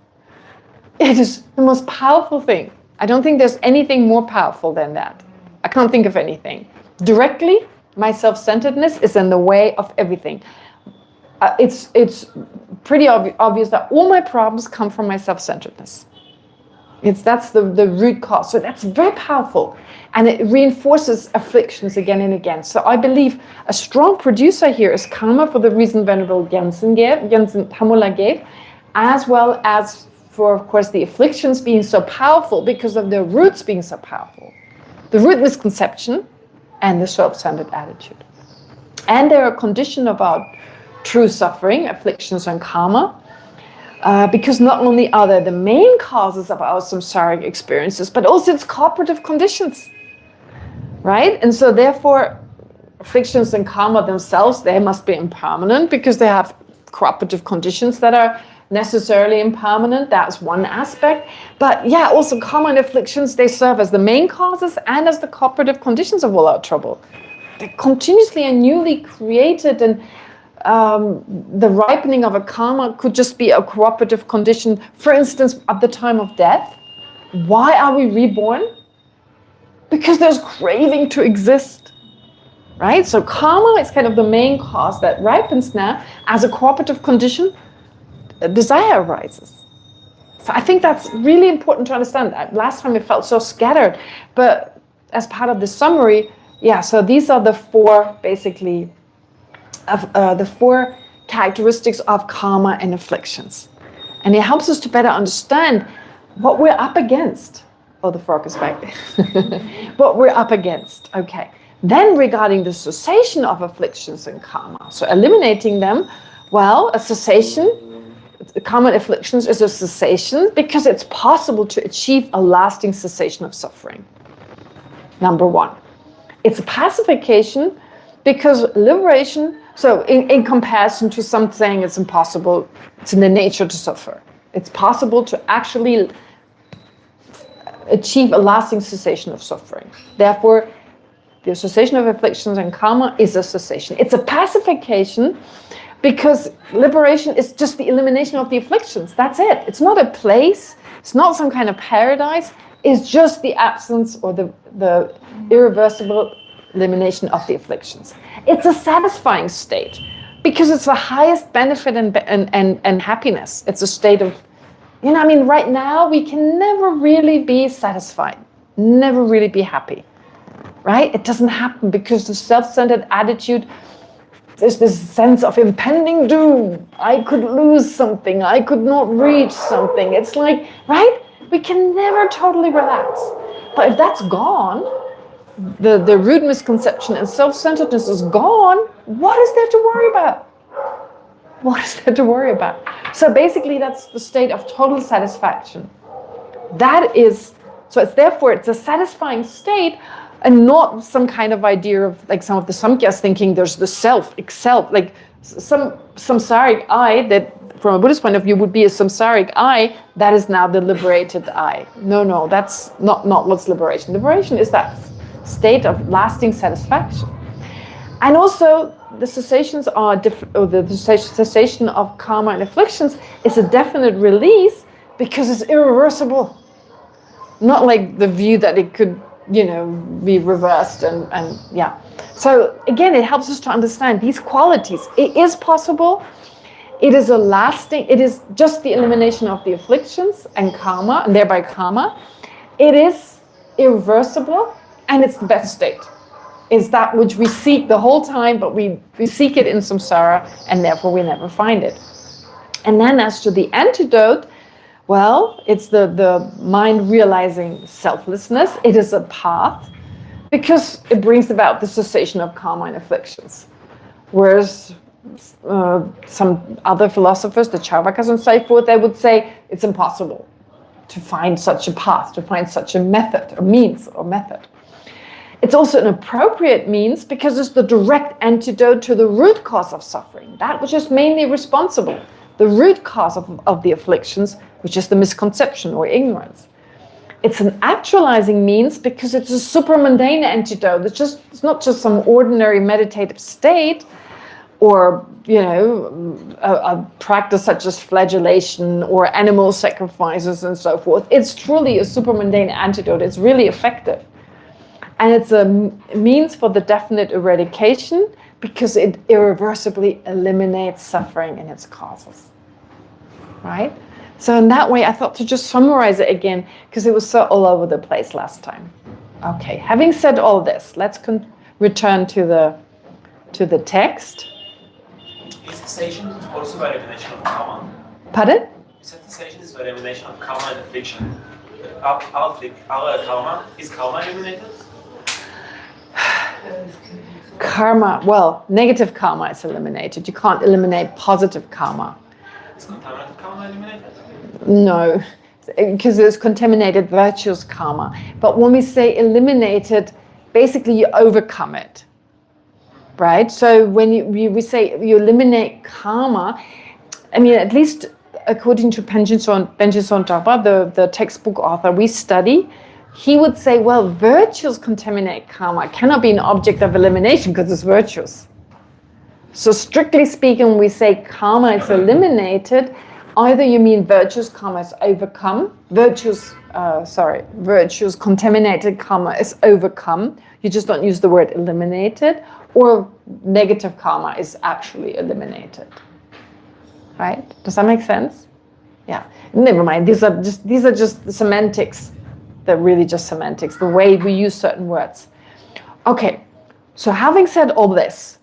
Speaker 1: It is the most powerful thing. I don't think there's anything more powerful than that. I can't think of anything. Directly, my self-centeredness is in the way of everything. It's pretty obvious that all my problems come from my self-centeredness. That's the root cause. So that's very powerful. And it reinforces afflictions again and again. So I believe a strong producer here is karma, for the reason Venerable Jensen Hamula gave, as well as for, of course, the afflictions being so powerful because of their roots being so powerful. The root misconception and the self-centered attitude. And they're a condition of our true suffering, afflictions and karma, because not only are they the main causes of our samsaric experiences, but also its cooperative conditions, right? And so therefore, afflictions and karma themselves, they must be impermanent because they have cooperative conditions that are necessarily impermanent. That's one aspect. But yeah, also karma and afflictions, they serve as the main causes and as the cooperative conditions of all our trouble. They're continuously and newly created, and the ripening of a karma could just be a cooperative condition. For instance, at the time of death, why are we reborn? Because there's craving to exist, right? So karma is kind of the main cause that ripens now. As a cooperative condition, desire arises. So I think that's really important to understand. Last time it felt so scattered, but as part of the summary, yeah, so these are the four, basically, the four characteristics of karma and afflictions. And it helps us to better understand what we're up against. Oh, the frog is back. What we're up against. Okay. Then regarding the cessation of afflictions and karma, so eliminating them, well, a cessation, karma and afflictions is a cessation because it's possible to achieve a lasting cessation of suffering. Number one. It's a pacification because liberation, so in comparison to some saying it's impossible, it's in the nature to suffer. It's possible to actually achieve a lasting cessation of suffering. Therefore, the cessation of afflictions and karma is a cessation. It's a pacification because liberation is just the elimination of the afflictions. That's it. It's not a place. It's not some kind of paradise. It's just the absence or the irreversible elimination of the afflictions. It's a satisfying state because it's the highest benefit and happiness. It's a state of, right now we can never really be satisfied, never really be happy, right? It doesn't happen because the self-centered attitude, there's this sense of impending doom. I could lose something. I could not reach something. It's like, right? We can never totally relax. But if that's gone, the root misconception and self-centeredness is gone, what is there to worry about? What is there to worry about? So basically that's the state of total satisfaction. So it's a satisfying state and not some kind of idea of, like some of the Samkhyas thinking there's the self, like some samsaric I that from a Buddhist point of view would be a samsaric I, that is now the liberated I. No, that's not what's liberation. Liberation is that state of lasting satisfaction. And also the cessations are the cessation of karma and afflictions is a definite release because it's irreversible. Not like the view that it could, be reversed and yeah. So again, it helps us to understand these qualities. It is possible. It is it is just the elimination of the afflictions and karma, and thereby karma. It is irreversible, and it's the best state. It's that which we seek the whole time, but we seek it in samsara, and therefore we never find it. And then as to the antidote, well, it's the mind realizing selflessness. It is a path because it brings about the cessation of karma and afflictions. Whereas some other philosophers, the Charvakas and so forth, they would say it's impossible to find such a path, to find such a method, a means or method. It's also an appropriate means because it's the direct antidote to the root cause of suffering, that which is mainly responsible, the root cause of the afflictions, which is the misconception or ignorance. It's an actualizing means because it's a supramundane antidote. It's not just some ordinary meditative state or, a practice such as flagellation or animal sacrifices and so forth. It's truly a supramundane antidote. It's really effective. And it's a means for the definite eradication because it irreversibly eliminates suffering and its causes, right? So in that way, I thought to just summarize it again because it was so all over the place last time. Okay, having said all this, let's return to the text.
Speaker 4: Is cessation also by elimination of karma?
Speaker 1: Pardon?
Speaker 4: Cessation is by elimination of karma and affliction. Our karma, is karma eliminated?
Speaker 1: Karma, well, negative karma is eliminated. You can't eliminate positive karma.
Speaker 4: Is contaminated karma eliminated?
Speaker 1: No, because there's contaminated virtuous karma. But when we say eliminated, basically you overcome it, right? So when we say you eliminate karma, I mean, at least according to Benji Sontapa, the textbook author we study, he would say, well, virtues contaminate karma. It cannot be an object of elimination because it's virtuous. So strictly speaking, when we say karma is eliminated, either you mean virtuous karma is overcome, virtuous contaminated karma is overcome, you just don't use the word eliminated, or negative karma is actually eliminated. Right? Does that make sense? Yeah. Never mind. These are just the semantics. They're really just semantics, the way we use certain words. Okay. So having said all this,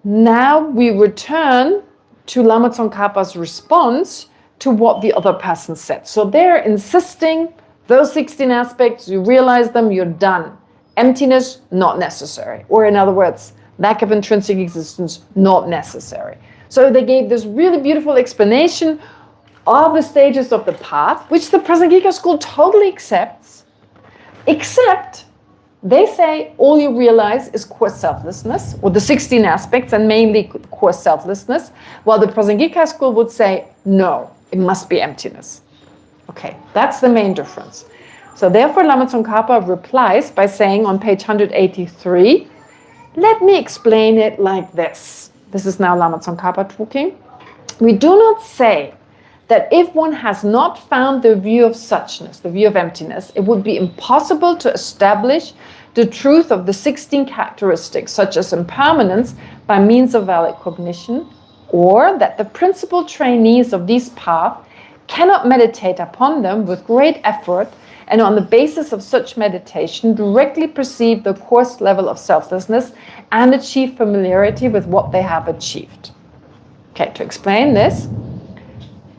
Speaker 1: now we return to Lama Tsongkhapa's response to what the other person said. So they're insisting those 16 aspects, you realize them, you're done. Emptiness, not necessary. Or in other words, lack of intrinsic existence, not necessary. So they gave this really beautiful explanation of the stages of the path, which the Prasangika school totally accepts, except they say all you realize is core selflessness, or the 16 aspects, and mainly core selflessness, while the Prasangika school would say, no, it must be emptiness. Okay, that's the main difference. So therefore, Lama Tsongkhapa replies by saying on page 183, let me explain it like this. This is now Lama Tsongkhapa talking. We do not say that if one has not found the view of suchness, the view of emptiness, it would be impossible to establish the truth of the 16 characteristics, such as impermanence, by means of valid cognition, or that the principal trainees of these paths cannot meditate upon them with great effort and on the basis of such meditation directly perceive the coarse level of selflessness and achieve familiarity with what they have achieved. Okay, to explain this,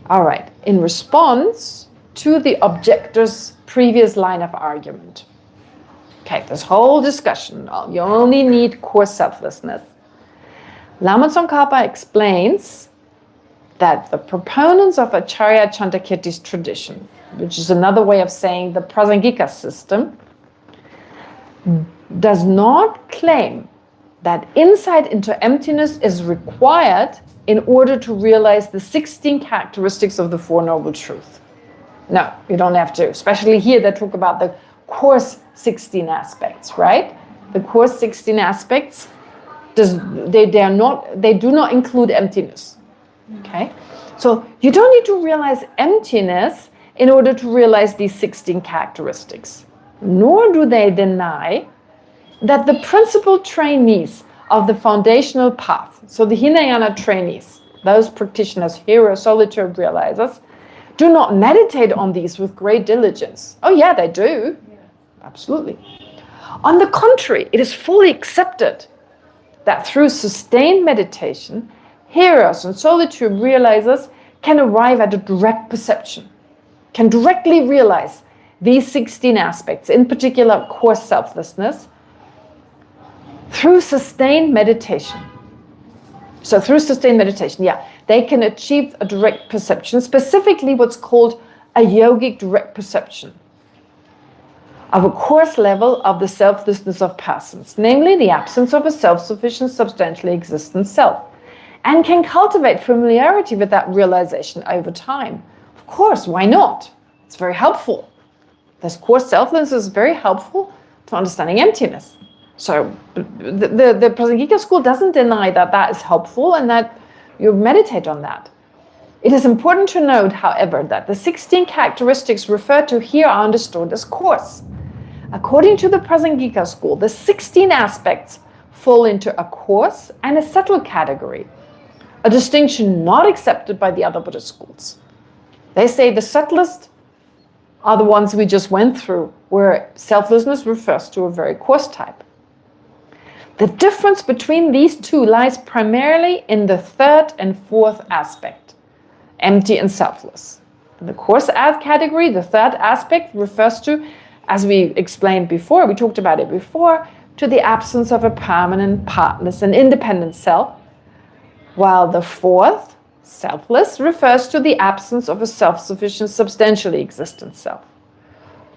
Speaker 1: all right, in response to the objector's previous line of argument. Okay, this whole discussion, you only need core selflessness. Lama Tsongkhapa explains that the proponents of Acharya Chandakirti's tradition, which is another way of saying the Prasangika system, does not claim that insight into emptiness is required in order to realize the 16 characteristics of the Four Noble Truths. No, you don't have to. Especially here they talk about the course 16 aspects, right? The course 16 aspects, they do not include emptiness. Okay? So you don't need to realize emptiness in order to realize these 16 characteristics. Nor do they deny that the principal trainees of the foundational path, so the Hinayana trainees, those practitioners, heroes, solitude realizers, do not meditate on these with great diligence. Oh yeah, they do. Yeah. Absolutely. On the contrary, it is fully accepted that through sustained meditation, heroes and solitude realizers can arrive at a direct perception, can directly realize these 16 aspects, in particular core selflessness, through sustained meditation. So through sustained meditation, yeah, they can achieve a direct perception, specifically what's called a yogic direct perception. of a coarse level of the selflessness of persons, namely the absence of a self-sufficient, substantially existent self, and can cultivate familiarity with that realization over time. Of course, why not? It's very helpful. This coarse selflessness is very helpful to understanding emptiness. So the Prasangika school doesn't deny that that is helpful and that you meditate on that. It is important to note, however, that the 16 characteristics referred to here are understood as coarse. According to the Prasangika school, the 16 aspects fall into a coarse and a subtle category, a distinction not accepted by the other Buddhist schools. They say the subtlest are the ones we just went through, where selflessness refers to a very coarse type. The difference between these two lies primarily in the third and fourth aspect, empty and selfless. In the coarse category, the third aspect refers to, as we explained before, we talked about it before, to the absence of a permanent, partless, and independent self, while the fourth, selfless, refers to the absence of a self-sufficient, substantially existent self.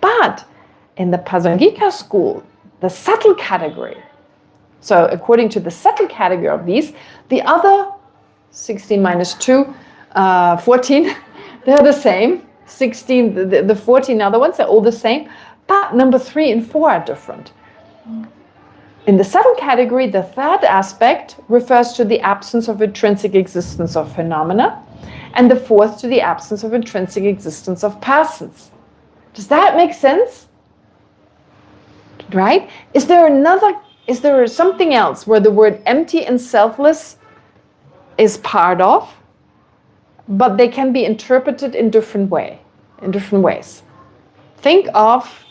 Speaker 1: But in the Prasangika school, the subtle category, so according to the subtle category of these, the other 16 minus 2, 14, they're the same. 16, the 14 other ones, they're all the same. But number 3 and 4 are different. In the subtle category, the third aspect refers to the absence of intrinsic existence of phenomena, and the fourth to the absence of intrinsic existence of persons. Does that make sense? Right? Is there something else where the word empty and selfless is part of, but they can be interpreted in different ways? Think of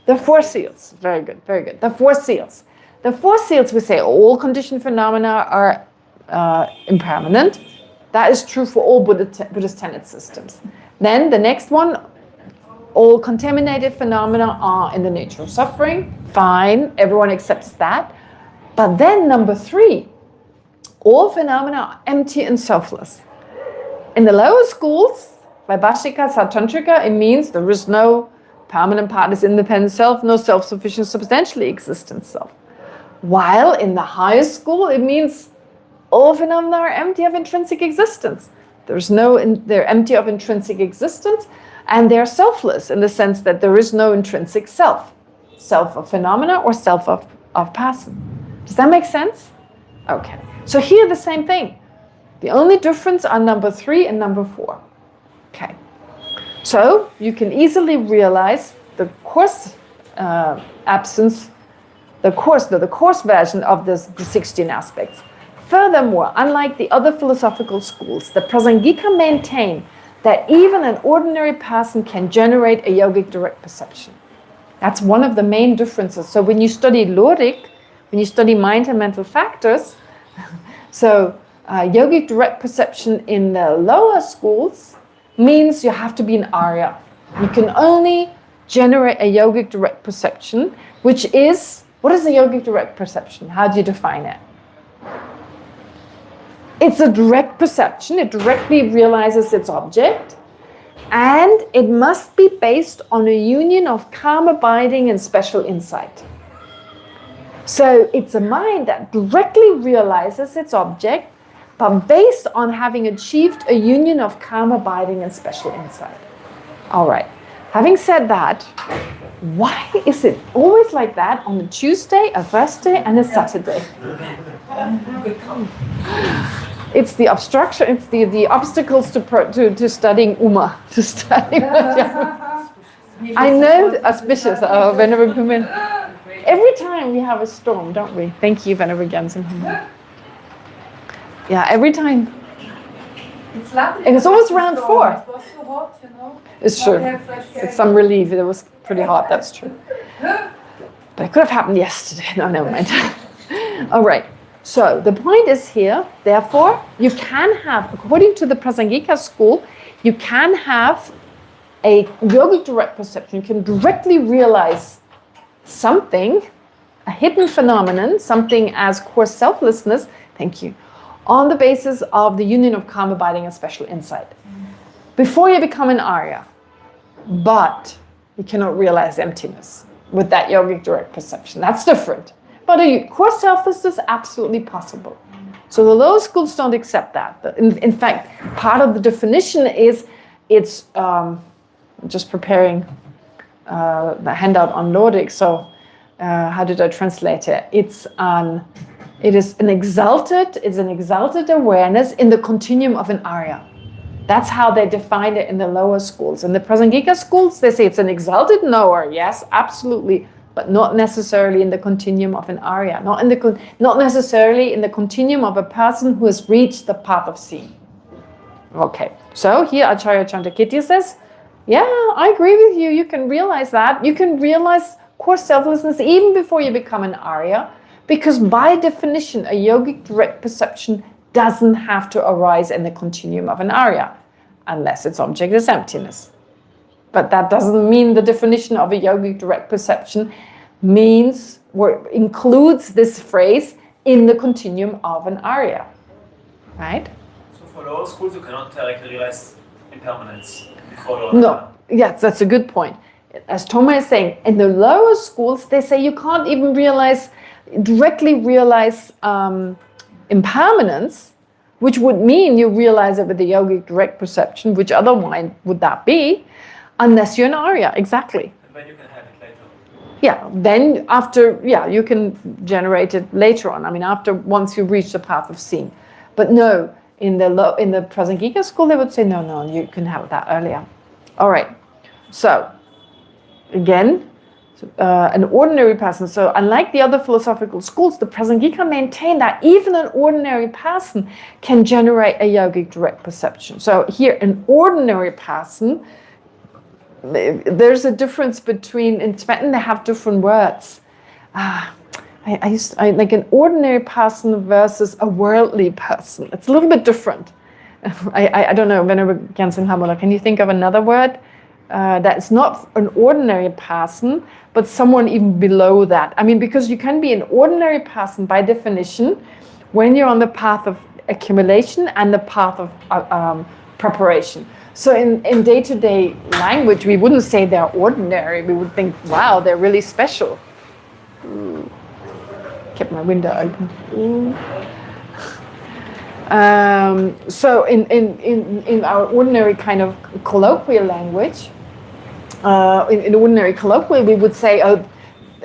Speaker 1: the 4 seals. Very good, very good. The 4 seals. The 4 seals, we say all conditioned phenomena are impermanent. That is true for all Buddhist tenet systems. Then the next one, all contaminated phenomena are in the nature of suffering. Fine, everyone accepts that. But then number 3, all phenomena are empty and selfless. In the lower schools, Vaibhashika, Sautrantrika, it means there is no permanent, partless, independent self, no self-sufficient, substantially existent self. While in the highest school, it means all phenomena are empty of intrinsic existence. They're empty of intrinsic existence, and they're selfless in the sense that there is no intrinsic self of phenomena or self of person. Does that make sense? Okay. So here the same thing. The only difference are number 3 and number 4. Okay. So you can easily realize the coarse absence, the coarse version of the 16 aspects. Furthermore, unlike the other philosophical schools, the Prasangika maintain that even an ordinary person can generate a yogic direct perception. That's one of the main differences. So when you study Lorik, when you study mind and mental factors, so yogic direct perception in the lower schools means you have to be an Arya. You can only generate a yogic direct perception, which is, what is a yogic direct perception? How do you define it? It's a direct perception. It directly realizes its object, and it must be based on a union of calm abiding and special insight. So it's a mind that directly realizes its object, but based on having achieved a union of calm abiding and special insight. All right. Having said that, why is it always like that on a Tuesday, a Thursday, and a Saturday? It's the obstruction, it's the obstacles to studying Uma, to studying. I know, auspicious, Venerable Pumin. Every time we have a storm, don't we? Thank you, Venerable Gyaltsen. Yeah, every time.
Speaker 3: It's lovely.
Speaker 1: And it's always around 4.
Speaker 3: It was so hot, you know.
Speaker 1: It's true. It's some relief. It was pretty hot, that's true. But it could have happened yesterday. No, never mind. All right. So the point is here, therefore, you can have, according to the Prasangika school, you can have a yogic direct perception. You can directly realize something, a hidden phenomenon, something as coarse selflessness, thank you, on the basis of the union of calm abiding and special insight. Before you become an Arya, but you cannot realize emptiness. with that yogic direct perception. That's different. But a core selflessness is absolutely possible. So the lower schools don't accept that. In fact, part of the definition is it's just preparing the handout on Nordic. So how did I translate it? It is an exalted awareness in the continuum of an Arya. That's how they define it in the lower schools. In the Prasangika schools, they say it's an exalted knower, yes, absolutely, but not necessarily in the continuum of an Arya, not necessarily in the continuum of a person who has reached the path of seeing. Okay, so here Acharya Chandrakirti says, yeah, I agree with you. You can realize that. You can realize core selflessness even before you become an Arya, because by definition, a yogic direct perception doesn't have to arise in the continuum of an Arya, unless its object is emptiness. But that doesn't mean the definition of a yogic direct perception means or includes this phrase in the continuum of an Arya, right?
Speaker 4: So for lower schools, you cannot realize impermanence before you're
Speaker 1: No, yes, that's a good point. As Toma is saying, in the lower schools, they say you can't even directly realize impermanence, which would mean you realize it with the yogic direct perception, which otherwise would that be, unless you're an Arya, exactly.
Speaker 4: And then you can have it later.
Speaker 1: Yeah, then after, you can generate it later on. I mean, once you reach the path of seeing. But no, in the Prasangika school, they would say, no, you can have that earlier. All right, so again, an ordinary person. So unlike the other philosophical schools, the Prasangika maintain that even an ordinary person can generate a yogic direct perception. So here, an ordinary person, there's a difference between, in Tibetan they have different words. I like an ordinary person versus a worldly person. It's a little bit different. I don't know, Venerable Gyaltseng Hamola, can you think of another word? That's not an ordinary person, but someone even below that. I mean, because you can be an ordinary person by definition when you're on the path of accumulation and the path of preparation. So in day-to-day language, we wouldn't say they're ordinary. We would think, wow, they're really special. Kept my window open. So in our ordinary kind of colloquial language, in ordinary colloquial, we would say,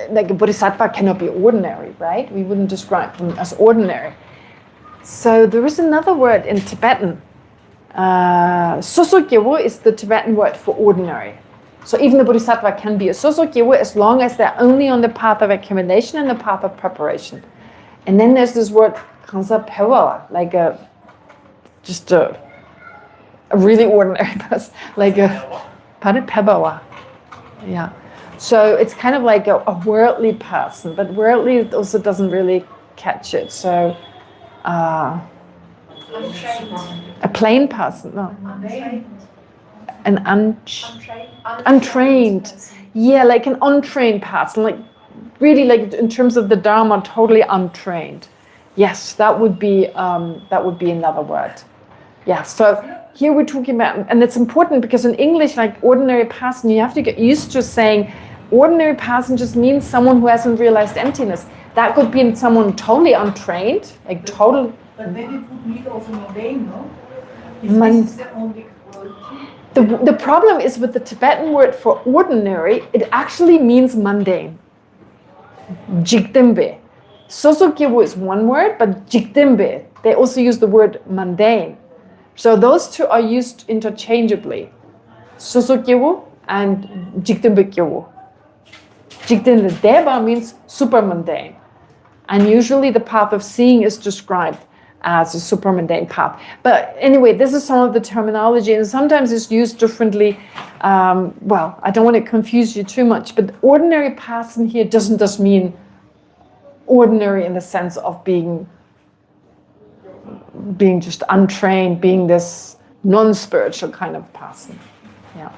Speaker 1: like a bodhisattva cannot be ordinary, right? We wouldn't describe them as ordinary. So there is another word in Tibetan. Sosokyewo is the Tibetan word for ordinary. So even the bodhisattva can be a Sosokyewo as long as they're only on the path of accumulation and the path of preparation. And then there's this word Kansa Pewa, like just a really ordinary person, like Pebawa. Yeah. So it's kind of like a worldly person, but worldly also doesn't really catch it. So a plain person, no. Untrained. Yeah, like an untrained person, like really like in terms of the Dharma, totally untrained. Yes, that would be another word. Yeah, so here we're talking about, and it's important because in English, like ordinary person, you have to get used to saying ordinary person just means someone who hasn't realized emptiness. That could be someone totally untrained, like total.
Speaker 2: But then it would mean also mundane, no?
Speaker 1: This
Speaker 2: is the only word.
Speaker 1: The problem is with the Tibetan word for ordinary, it actually means mundane. Jigdembe. Sosokyewo is one word, but jigdembe, they also use the word mundane. So those two are used interchangeably. Sosokyewo and jigdembekyewo. Jigdembedeba means super mundane. And usually the path of seeing is described as a super mundane path. But anyway, this is some of the terminology, and sometimes it's used differently. Well, I don't want to confuse you too much, but ordinary person here doesn't just mean ordinary in the sense of being just untrained, being this non-spiritual kind of person. Yeah.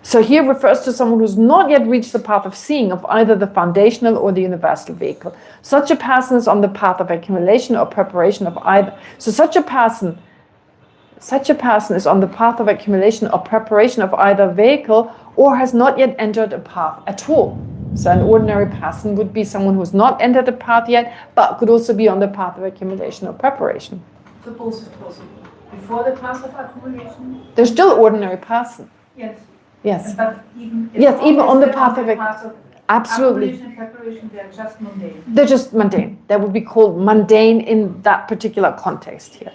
Speaker 1: So here refers to someone who's not yet reached the path of seeing of either the foundational or the universal vehicle. Such a person is on the path of accumulation or preparation of either. So such a person is on the path of accumulation or preparation of either vehicle or has not yet entered a path at all. So an ordinary person would be someone who's not entered the path yet, but could also be on the path of accumulation or preparation.
Speaker 2: So both is possible. Before the path of accumulation?
Speaker 1: They're still ordinary person.
Speaker 2: Yes.
Speaker 1: Yes,
Speaker 2: But even
Speaker 1: Yes, even on the
Speaker 2: they're
Speaker 1: path of absolutely.
Speaker 2: accumulation and preparation, they're just mundane.
Speaker 1: They're just mundane. That would be called mundane in that particular context here.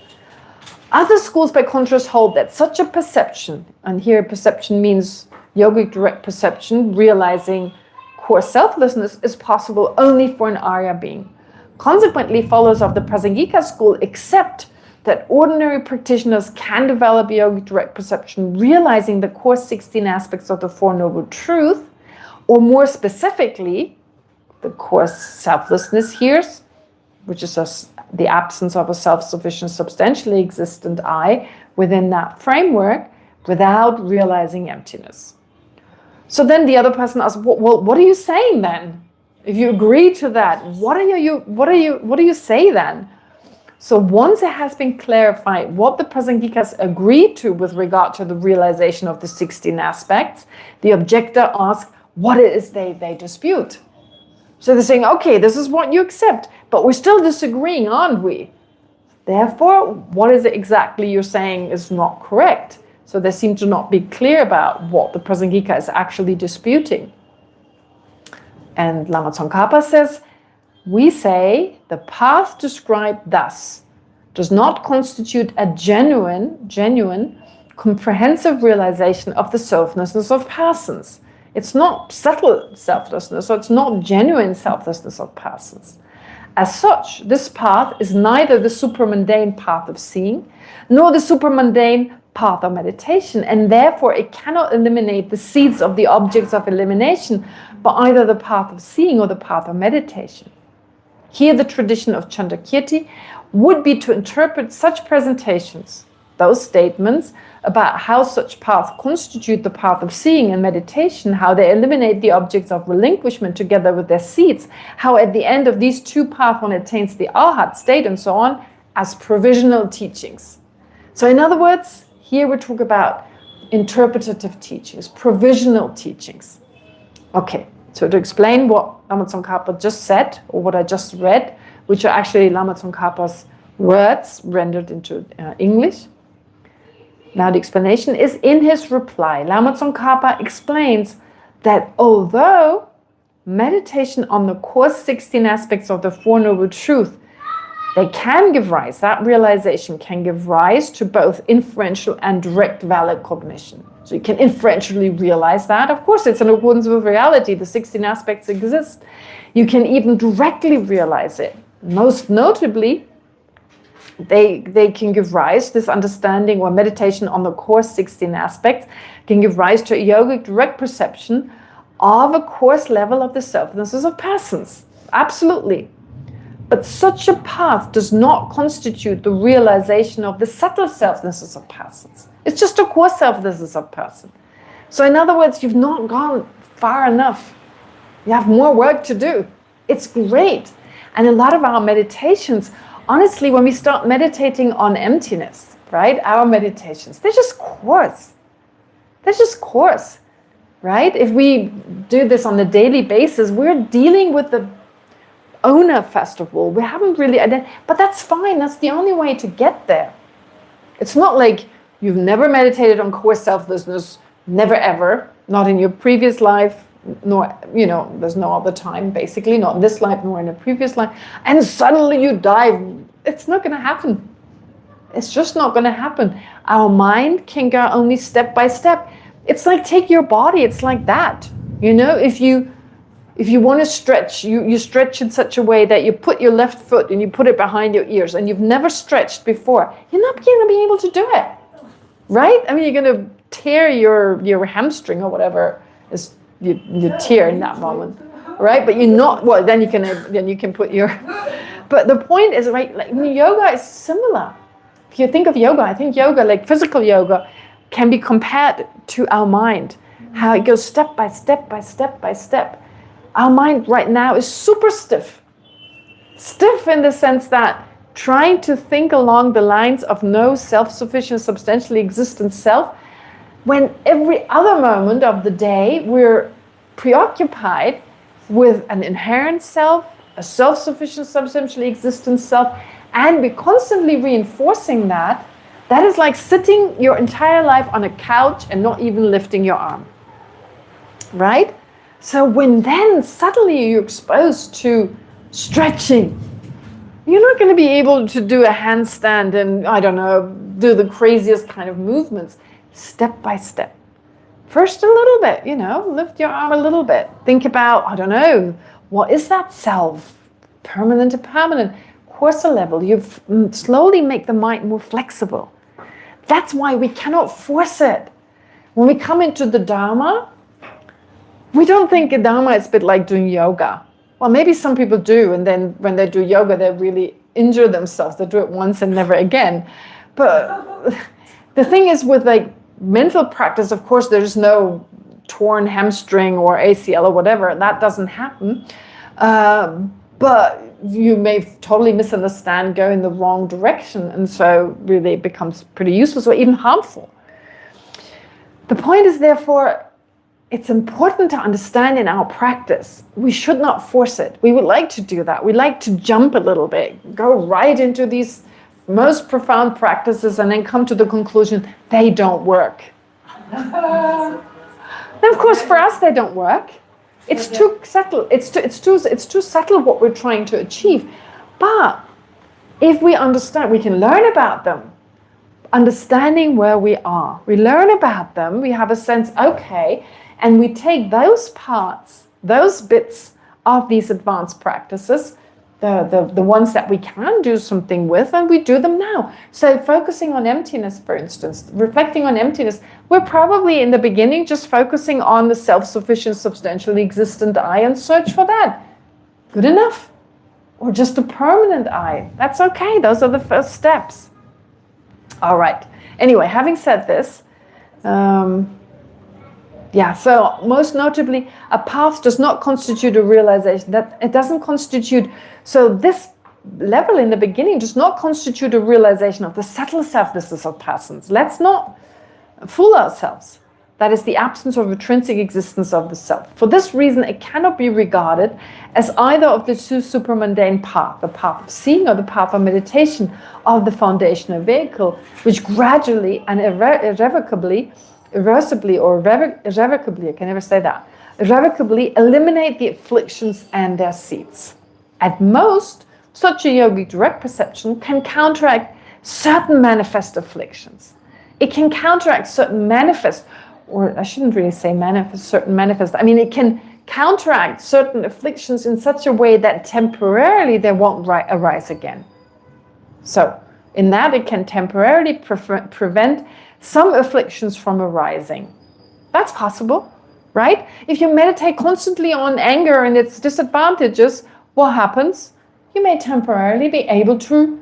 Speaker 1: Other schools, by contrast, hold that such a perception, and here perception means yogic direct perception, realizing core selflessness, is possible only for an Arya being. Consequently, followers of the Prasangika school accept that ordinary practitioners can develop yogic direct perception, realizing the core 16 aspects of the Four Noble Truths, or more specifically, the core selflessness here, which is the absence of a self-sufficient, substantially existent I within that framework, without realizing emptiness. So then the other person asks, well, what are you saying then? If you agree to that, what do you say then? So once it has been clarified what the Prasangikas agreed to with regard to the realization of the 16 aspects, the objector asks what it is they dispute. So they're saying, okay, this is what you accept, but we're still disagreeing, aren't we? Therefore, what is it exactly you're saying is not correct? So they seem to not be clear about what the Prasangika is actually disputing. And Lama Tsongkhapa says, we say the path described thus does not constitute a genuine, comprehensive realization of the selflessness of persons. It's not subtle selflessness, so it's not genuine selflessness of persons. As such, this path is neither the supramundane path of seeing, nor the supramundane path of meditation, and therefore it cannot eliminate the seeds of the objects of elimination by either the path of seeing or the path of meditation. Here the tradition of Chandrakirti would be to interpret such presentations, those statements about how such paths constitute the path of seeing and meditation, how they eliminate the objects of relinquishment together with their seeds, how at the end of these two paths one attains the arhat state and so on, as provisional teachings. So in other words, here we talk about interpretative teachings, provisional teachings. Okay, so to explain what Lama Tsongkhapa just said, or what I just read, which are actually Lama Tsongkhapa's words rendered into English. Now the explanation is in his reply. Lama Tsongkhapa explains that although meditation on the core 16 aspects of the Four Noble Truths, they can give rise, that realization can give rise to both inferential and direct valid cognition. So you can inferentially realize that. Of course, it's in accordance with reality. The 16 aspects exist. You can even directly realize it. Most notably, they can give rise, this understanding or meditation on the core 16 aspects can give rise to a yogic direct perception of a coarse level of the selflessness of persons. Absolutely. But such a path does not constitute the realization of the subtle selflessness of persons. It's just a coarse selflessness of person. So in other words, you've not gone far enough. You have more work to do. It's great. And a lot of our meditations, honestly, when we start meditating on emptiness, right? Our meditations, they're just coarse. They're just coarse, right? If we do this on a daily basis, we're dealing with the owner festival. We haven't really, but that's fine. That's the only way to get there. It's not like you've never meditated on core selflessness, never ever, not in your previous life, nor, there's no other time, basically, not in this life, nor in a previous life, and suddenly you die. It's not going to happen. It's just not going to happen. Our mind can go only step by step. It's like take your body. It's like that. If you want to stretch, you stretch in such a way that you put your left foot and you put it behind your ears, and you've never stretched before, you're not going to be able to do it, right? I mean, you're going to tear your hamstring or whatever is you tear in that moment, right? But you're not. Well, then you can put your. But the point is, right? Like yoga is similar. If you think of yoga, I think yoga, like physical yoga, can be compared to our mind. How it goes step by step by step by step. Our mind right now is super stiff. Stiff in the sense that trying to think along the lines of no self-sufficient, substantially existent self, when every other moment of the day we're preoccupied with an inherent self, a self-sufficient, substantially existent self, and we're constantly reinforcing that, that is like sitting your entire life on a couch and not even lifting your arm, right? So when then suddenly you're exposed to stretching, you're not going to be able to do a handstand and, I don't know, do the craziest kind of movements, step by step. First a little bit, lift your arm a little bit. Think about, I don't know, what is that self? Permanent to permanent. Coarser level. You slowly make the mind more flexible. That's why we cannot force it. When we come into the Dharma, we don't think the Dharma is a bit like doing yoga. Well, maybe some people do, and then when they do yoga, they really injure themselves. They do it once and never again. But the thing is with like mental practice, of course, there's no torn hamstring or ACL or whatever. That doesn't happen. But you may totally misunderstand, go in the wrong direction, and so really it becomes pretty useless or even harmful. The point is, therefore, it's important to understand in our practice, we should not force it. We would like to do that. We like to jump a little bit, go right into these most profound practices and then come to the conclusion they don't work. And of course, for us, they don't work. It's too subtle. It's too subtle what we're trying to achieve. But if we understand, we can learn about them. Understanding where we are. We learn about them. We have a sense, okay, and we take those parts, those bits of these advanced practices, the ones that we can do something with, and we do them now. So focusing on emptiness, for instance, reflecting on emptiness, we're probably in the beginning just focusing on the self-sufficient, substantially existent I and search for that. Good enough? Or just a permanent I. That's okay. Those are the first steps. All right. Anyway, having said this, so most notably, a path does not constitute a realization. That it doesn't constitute, so this level in the beginning does not constitute a realization of the subtle selflessness of persons. Let's not fool ourselves. That is the absence of intrinsic existence of the self. For this reason, it cannot be regarded as either of the two supramundane paths, the path of seeing or the path of meditation, of the foundational vehicle, which gradually and irrevocably, I can never say that, irrevocably eliminate the afflictions and their seeds. At most, such a yogic direct perception can counteract certain manifest afflictions. It can counteract certain manifest, or I shouldn't really say manifest, certain manifest. I mean, it can counteract certain afflictions in such a way that temporarily they won't arise again. So, in that, it can temporarily prevent some afflictions from arising. That's possible, right? If you meditate constantly on anger and its disadvantages, what happens? You may temporarily be able to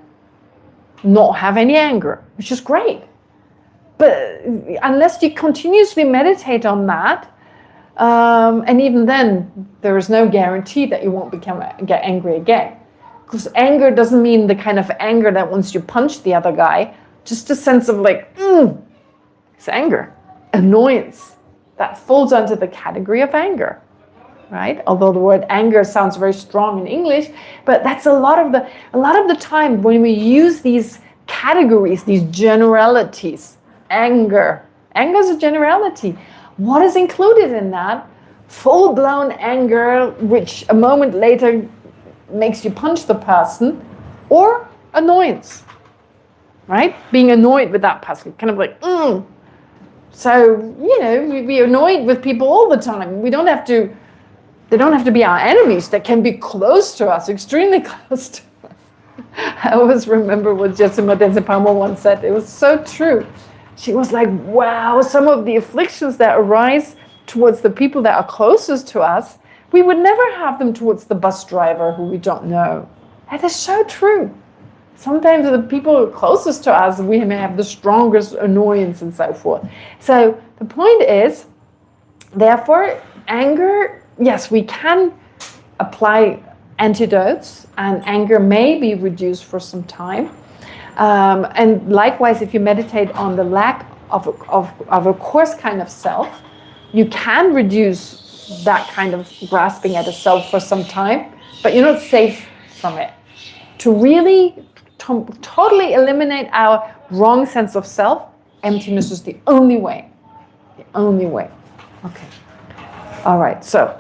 Speaker 1: not have any anger, which is great. But unless you continuously meditate on that, and even then, there is no guarantee that you won't get angry again. Because anger doesn't mean the kind of anger that once you punch the other guy, just a sense of like, it's anger, annoyance. That falls under the category of anger, right? Although the word anger sounds very strong in English, but that's a lot of the time when we use these categories, these generalities. Anger is a generality. What is included in that? Full-blown anger, which a moment later makes you punch the person, or annoyance, right? Being annoyed with that person, kind of like, So, we're annoyed with people all the time. They don't have to be our enemies. They can be close to us, extremely close to us. I always remember what Jessima Densepama once said. It was so true. She was like, wow, some of the afflictions that arise towards the people that are closest to us, we would never have them towards the bus driver who we don't know. That is so true. Sometimes the people closest to us, we may have the strongest annoyance and so forth. So the point is, therefore, anger, yes, we can apply antidotes, and anger may be reduced for some time. And likewise, if you meditate on the lack of a coarse kind of self, you can reduce that kind of grasping at a self for some time, but you're not safe from it. To really totally eliminate our wrong sense of self, emptiness is the only way. The only way. Okay. All right. So,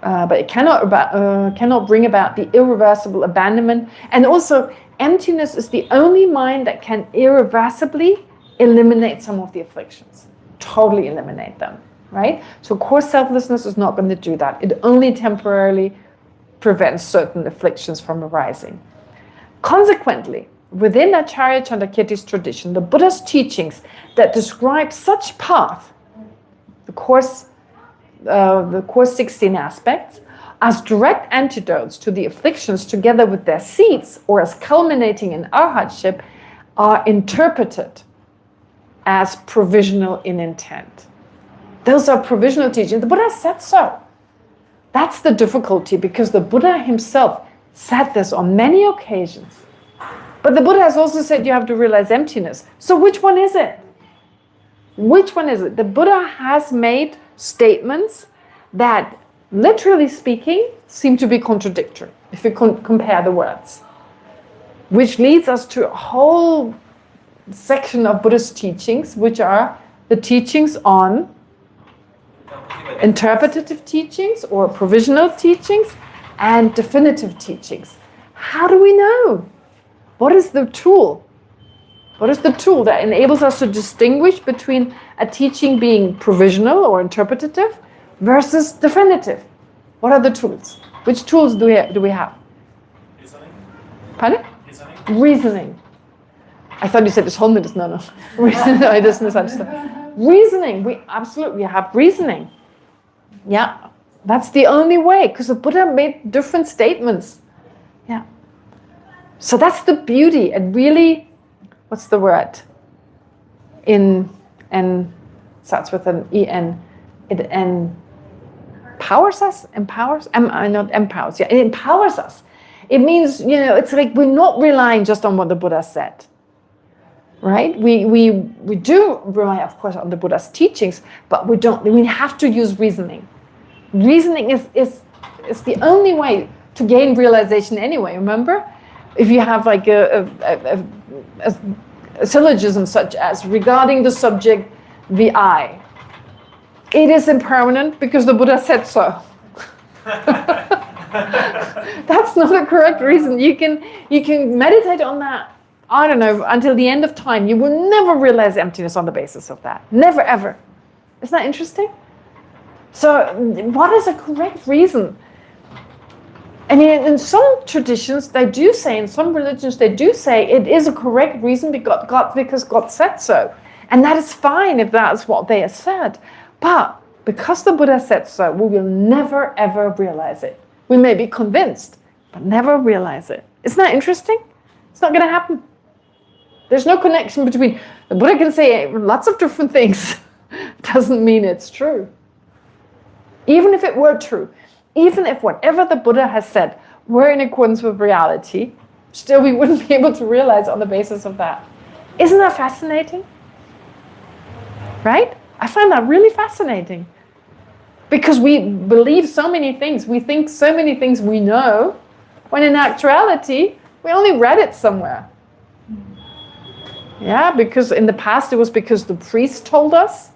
Speaker 1: but it cannot bring about the irreversible abandonment, and also emptiness is the only mind that can irreversibly eliminate some of the afflictions. Totally eliminate them. Right? So course selflessness is not going to do that. It only temporarily prevents certain afflictions from arising. Consequently, within Acharya Chandrakirti's tradition, the Buddha's teachings that describe such path, the course 16 aspects, as direct antidotes to the afflictions together with their seeds, or as culminating in arhatship, are interpreted as provisional in intent. Those are provisional teachings. The Buddha said so. That's the difficulty, because the Buddha himself said this on many occasions. But the Buddha has also said you have to realize emptiness. So which one is it? Which one is it? The Buddha has made statements that, literally speaking, seem to be contradictory, if you compare the words. Which leads us to a whole section of Buddhist teachings, which are the teachings on interpretative teachings or provisional teachings and definitive teachings. How do we know? What is the tool? What is the tool that enables us to distinguish between a teaching being provisional or interpretative versus definitive? What are the tools? Which tools do we have?
Speaker 4: Reasoning.
Speaker 1: Pardon?
Speaker 4: Reasoning.
Speaker 1: Reasoning. I thought you said it's holiness. No. Reasoning. I just misunderstood. Reasoning. We absolutely have reasoning. Yeah, that's the only way, because the Buddha made different statements. Yeah. So that's the beauty. And really, what's the word? Starts with an E-N. It empowers us? Empowers? Not empowers. Yeah, it empowers us. It means, it's like we're not relying just on what the Buddha said. Right? We do rely, of course, on the Buddha's teachings, but we have to use reasoning. Reasoning is the only way to gain realization anyway, remember? If you have like a syllogism such as, regarding the subject, the I, it is impermanent because the Buddha said so. That's not a correct reason. You can meditate on that, I don't know, until the end of time. You will never realize emptiness on the basis of that. Never, ever. Isn't that interesting? So what is a correct reason? I mean, in some traditions, they do say, in some religions, they do say it is a correct reason because God said so. And that is fine if that's what they assert. But because the Buddha said so, we will never, ever realize it. We may be convinced, but never realize it. Isn't that interesting? It's not going to happen. There's no connection between, the Buddha can say lots of different things. Doesn't mean it's true. Even if it were true, even if whatever the Buddha has said were in accordance with reality, still we wouldn't be able to realize on the basis of that. Isn't that fascinating? Right? I find that really fascinating. Because we believe so many things, we think so many things we know, when in actuality, we only read it somewhere. Yeah, because in the past it was because the priest told us.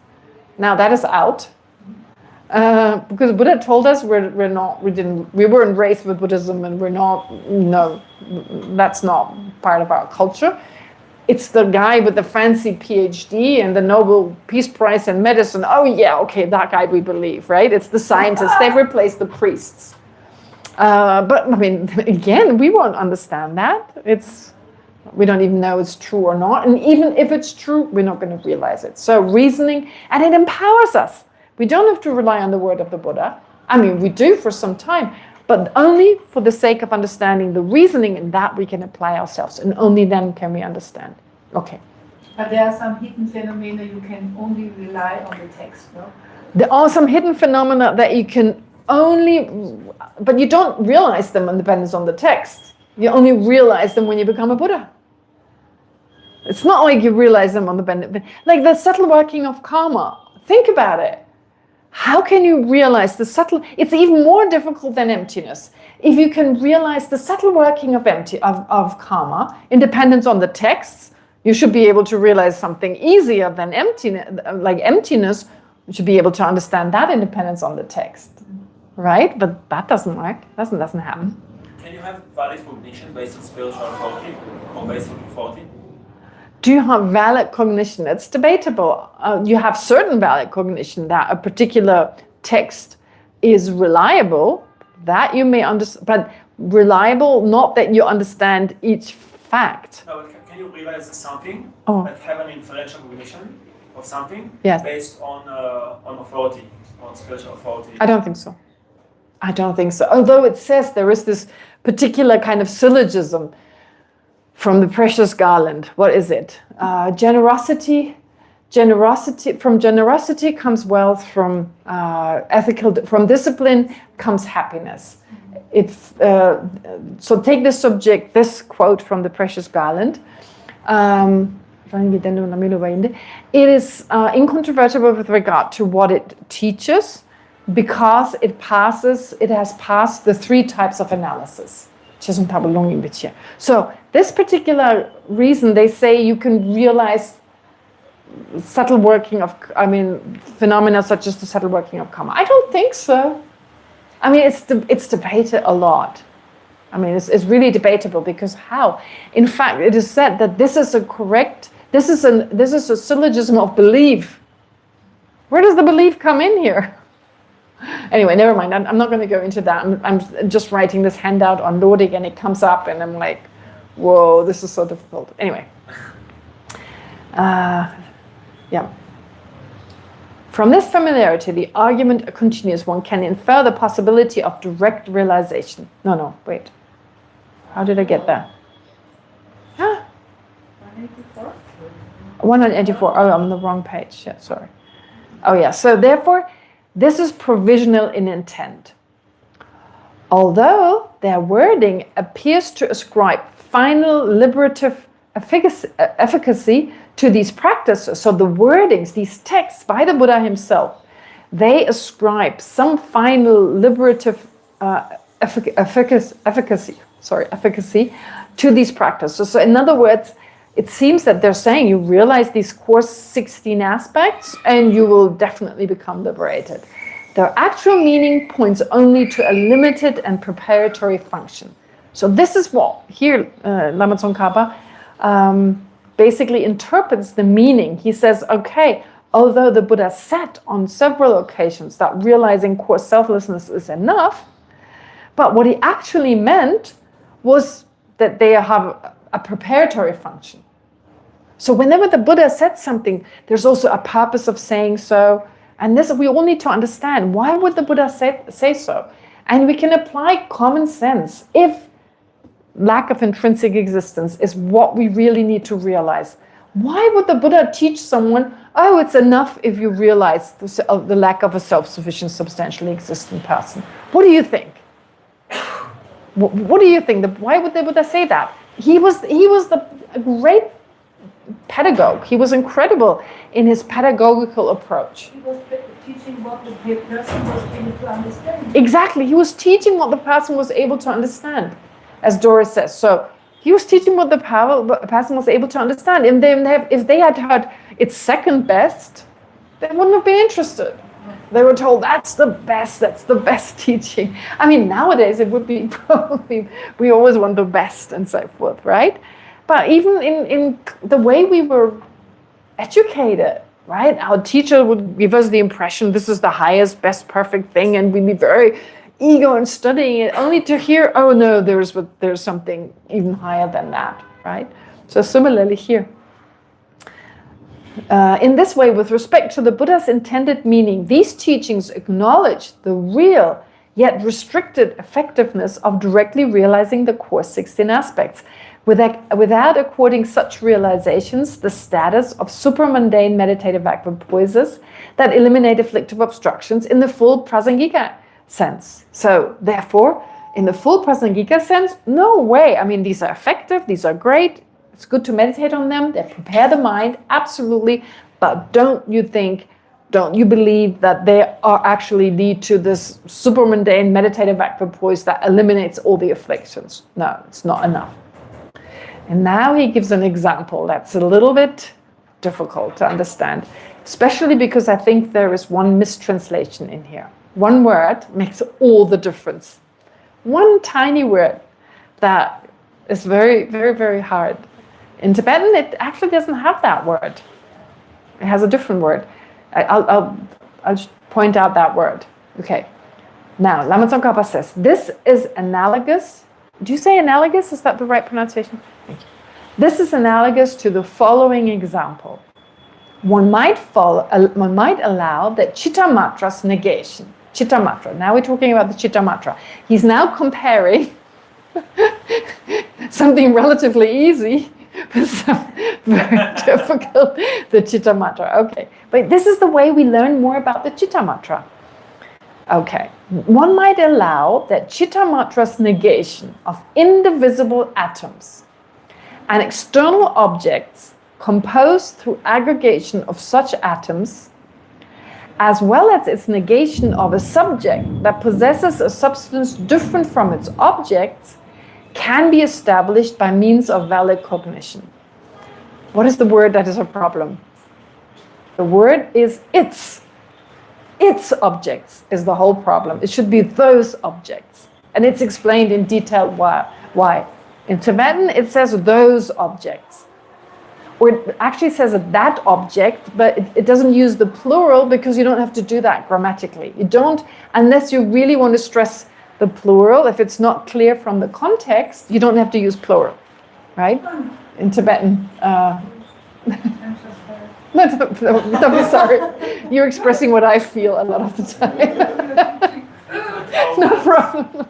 Speaker 1: Now that is out. Because Buddha told us we weren't raised with Buddhism, and that's not part of our culture. It's the guy with the fancy PhD and the Nobel Peace Prize in medicine. Oh yeah, okay, that guy we believe, right? It's the scientists. They've replaced the priests. But I mean, again, we won't understand that. We don't even know it's true or not. And even if it's true, we're not going to realize it. So reasoning, and it empowers us. We don't have to rely on the word of the Buddha. I mean, we do for some time, but only for the sake of understanding the reasoning, and that we can apply ourselves, and only then can we understand. Okay.
Speaker 2: But there are some hidden phenomena you can only rely on the text, no?
Speaker 1: There are some hidden phenomena that you can but you don't realize them when dependence on the text. You only realize them when you become a Buddha. It's not like you realize them on the benefit. Like the subtle working of karma. Think about it. How can you realize the subtle? It's even more difficult than emptiness. If you can realize the subtle working of karma, independence on the texts, you should be able to realize something easier than emptiness, like emptiness. You should be able to understand that independence on the text, right? But that doesn't work. Doesn't happen.
Speaker 4: Can you have valid cognition based on spiritual authority or based on authority?
Speaker 1: Do you have valid cognition? It's debatable. You have certain valid cognition that a particular text is reliable, that you may understand, but reliable, not that you understand each fact.
Speaker 4: No, can you realize something
Speaker 1: Oh.
Speaker 4: that have an influential cognition of something
Speaker 1: Yes.
Speaker 4: based on authority, on spiritual authority?
Speaker 1: I don't think so. I don't think so. Although it says there is this particular kind of syllogism from the Precious Garland. What is it? Generosity. From generosity comes wealth. From from discipline comes happiness. So take this subject, this quote from the Precious Garland. It is incontrovertible with regard to what it teaches, because it has passed the 3 types of analysis. So this particular reason, they say you can realize subtle working of, phenomena such as the subtle working of karma. I don't think so. It's debated a lot. It's really debatable, because how? In fact, it is said that this is a syllogism of belief. Where does the belief come in here? Anyway, never mind. I'm not going to go into that. I'm just writing this handout on Lodig, and it comes up, and I'm like, whoa, this is so difficult. Anyway. Yeah. From this familiarity, the argument continues. One can infer the possibility of direct realization. No, wait. How did I get there?
Speaker 2: 184?
Speaker 1: 184. Oh, I'm on the wrong page. Yeah, sorry. Oh, yeah. So therefore, this is provisional in intent. Although their wording appears to ascribe final liberative efficacy to these practices, so the wordings, these texts by the Buddha himself, they ascribe some final liberative efficacy to these practices. So in other words, it seems that they're saying you realize these core 16 aspects and you will definitely become liberated. Their actual meaning points only to a limited and preparatory function. So this is what here Lama Tsongkhapa basically interprets the meaning. He says, okay, although the Buddha said on several occasions that realizing core selflessness is enough, but what he actually meant was that they have a preparatory function. So whenever the Buddha said something, there's also a purpose of saying so. And this we all need to understand. Why would the Buddha say so? And we can apply common sense. If lack of intrinsic existence is what we really need to realize, why would the Buddha teach someone, oh, it's enough if you realize the lack of a self-sufficient, substantially existent person? What do you think? What do you think? Why would the Buddha say that? He was a great pedagogue. He was incredible in his pedagogical approach.
Speaker 2: He was teaching what the person was able to understand.
Speaker 1: Exactly. He was teaching what the person was able to understand, as Doris says. So he was teaching what the person was able to understand. If they had heard it's second best, they wouldn't have been interested. They were told that's the best teaching. Nowadays it would be probably, we always want the best and so forth, right? But even in the way we were educated, right? Our teacher would give us the impression this is the highest, best, perfect thing, and we'd be very eager in studying it, only to hear, oh no, there's something even higher than that, right? So similarly here. In this way, with respect to the Buddha's intended meaning, these teachings acknowledge the real yet restricted effectiveness of directly realizing the core 16 aspects, without according such realizations the status of supramundane meditative equipoises that eliminate afflictive obstructions in the full prasangika sense. So therefore, in the full prasangika sense, no way. These are effective, these are great, it's good to meditate on them, they prepare the mind, absolutely, but don't you think don't you believe that they are actually lead to this super mundane meditative equipoise that eliminates all the afflictions? No, it's not enough. And now he gives an example that's a little bit difficult to understand, especially because I think there is one mistranslation in here. One word makes all the difference. One tiny word that is very, very, very hard. In Tibetan, it actually doesn't have that word. It has a different word. I'll just point out that word. Okay. Now, Lama Tsongkhapa says, this is analogous. Do you say analogous? Is that the right pronunciation? Thank you. This is analogous to the following example. One might allow that Chittamatra's negation. Chittamatra. Now we're talking about the Chittamatra. He's now comparing something relatively easy with some very difficult, the Chittamatra. Okay, but this is the way we learn more about the Chittamatra. Okay, one might allow that Chittamatra's negation of indivisible atoms and external objects composed through aggregation of such atoms, as well as its negation of a subject that possesses a substance different from its objects, can be established by means of valid cognition. What is the word that is a problem? The word is its. Its objects is the whole problem. It should be those objects. And it's explained in detail why. In Tibetan, it says those objects. Or it actually says that object, but it doesn't use the plural because you don't have to do that grammatically. You don't, unless you really want to stress the plural. If it's not clear from the context, you don't have to use plural, right? In Tibetan. No, don't be sorry. You're expressing what I feel a lot of the time. No problem.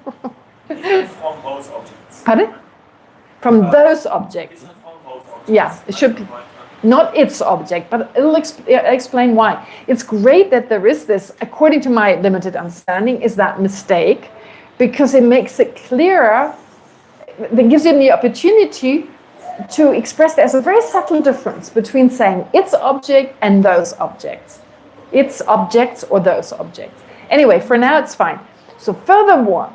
Speaker 4: It's from those objects.
Speaker 1: Pardon? From those objects.
Speaker 4: It's not from those objects.
Speaker 1: Yeah, it should be. Not its object, but it'll explain why. It's great that there is this, according to my limited understanding, is that mistake, because it makes it clearer, it gives you the opportunity to express there's a very subtle difference between saying its object and those objects. Its objects or those objects. Anyway, for now it's fine. So furthermore,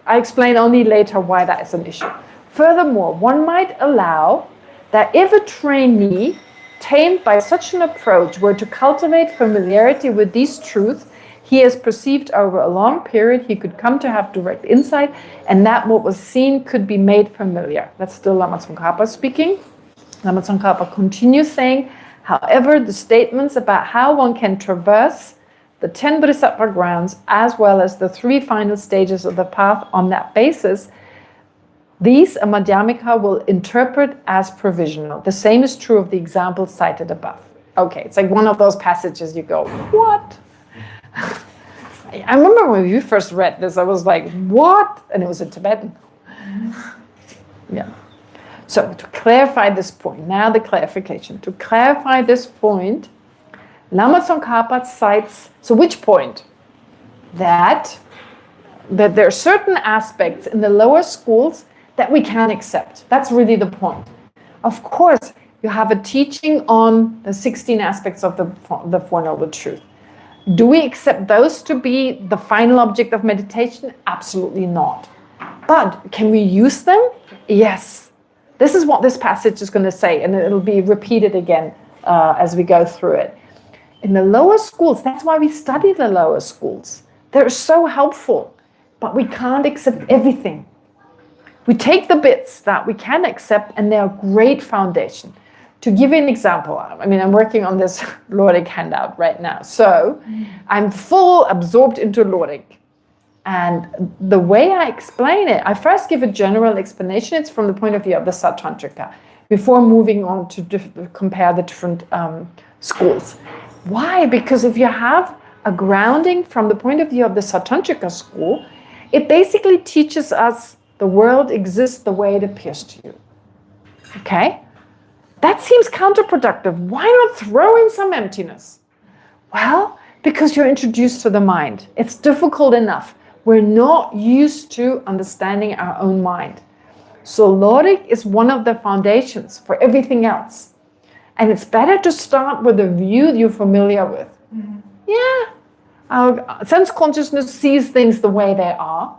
Speaker 1: I explain only later why that is an issue. Furthermore, one might allow that if a trainee tamed by such an approach were to cultivate familiarity with these truths, he has perceived over a long period, he could come to have direct insight, and that what was seen could be made familiar. That's still Lama Tsongkhapa speaking. Lama Tsongkhapa continues saying, however, the statements about how one can traverse the 10 Bodhisattva grounds, as well as the 3 final stages of the path on that basis, these a Madhyamika will interpret as provisional. The same is true of the example cited above. Okay, it's like one of those passages you go, what? I remember when we first read this, I was like, what? And it was in Tibetan. Yeah. So to clarify this point, now the clarification. To clarify this point, Lama Tsongkhapa cites, so which point? That there are certain aspects in the lower schools that we can accept. That's really the point. Of course, you have a teaching on the 16 aspects of the Four Noble Truths. Do we accept those to be the final object of meditation? Absolutely not. But can we use them? Yes. This is what this passage is going to say, and it'll be repeated again as we go through it. In the lower schools, that's why we study the lower schools. They're so helpful, but we can't accept everything. We take the bits that we can accept, and they're a great foundation. To give you an example, I mean, I'm working on this Lorik handout right now. So I'm full absorbed into Lorik. And the way I explain it, I first give a general explanation. It's from the point of view of the Sautrantrika, before moving on to compare the different schools. Why? Because if you have a grounding from the point of view of the Sautrantrika school, it basically teaches us the world exists the way it appears to you. Okay? That seems counterproductive. Why not throw in some emptiness? Well, because you're introduced to the mind. It's difficult enough. We're not used to understanding our own mind. So Lorik is one of the foundations for everything else. And it's better to start with a view you're familiar with. Yeah. Our sense consciousness sees things the way they are.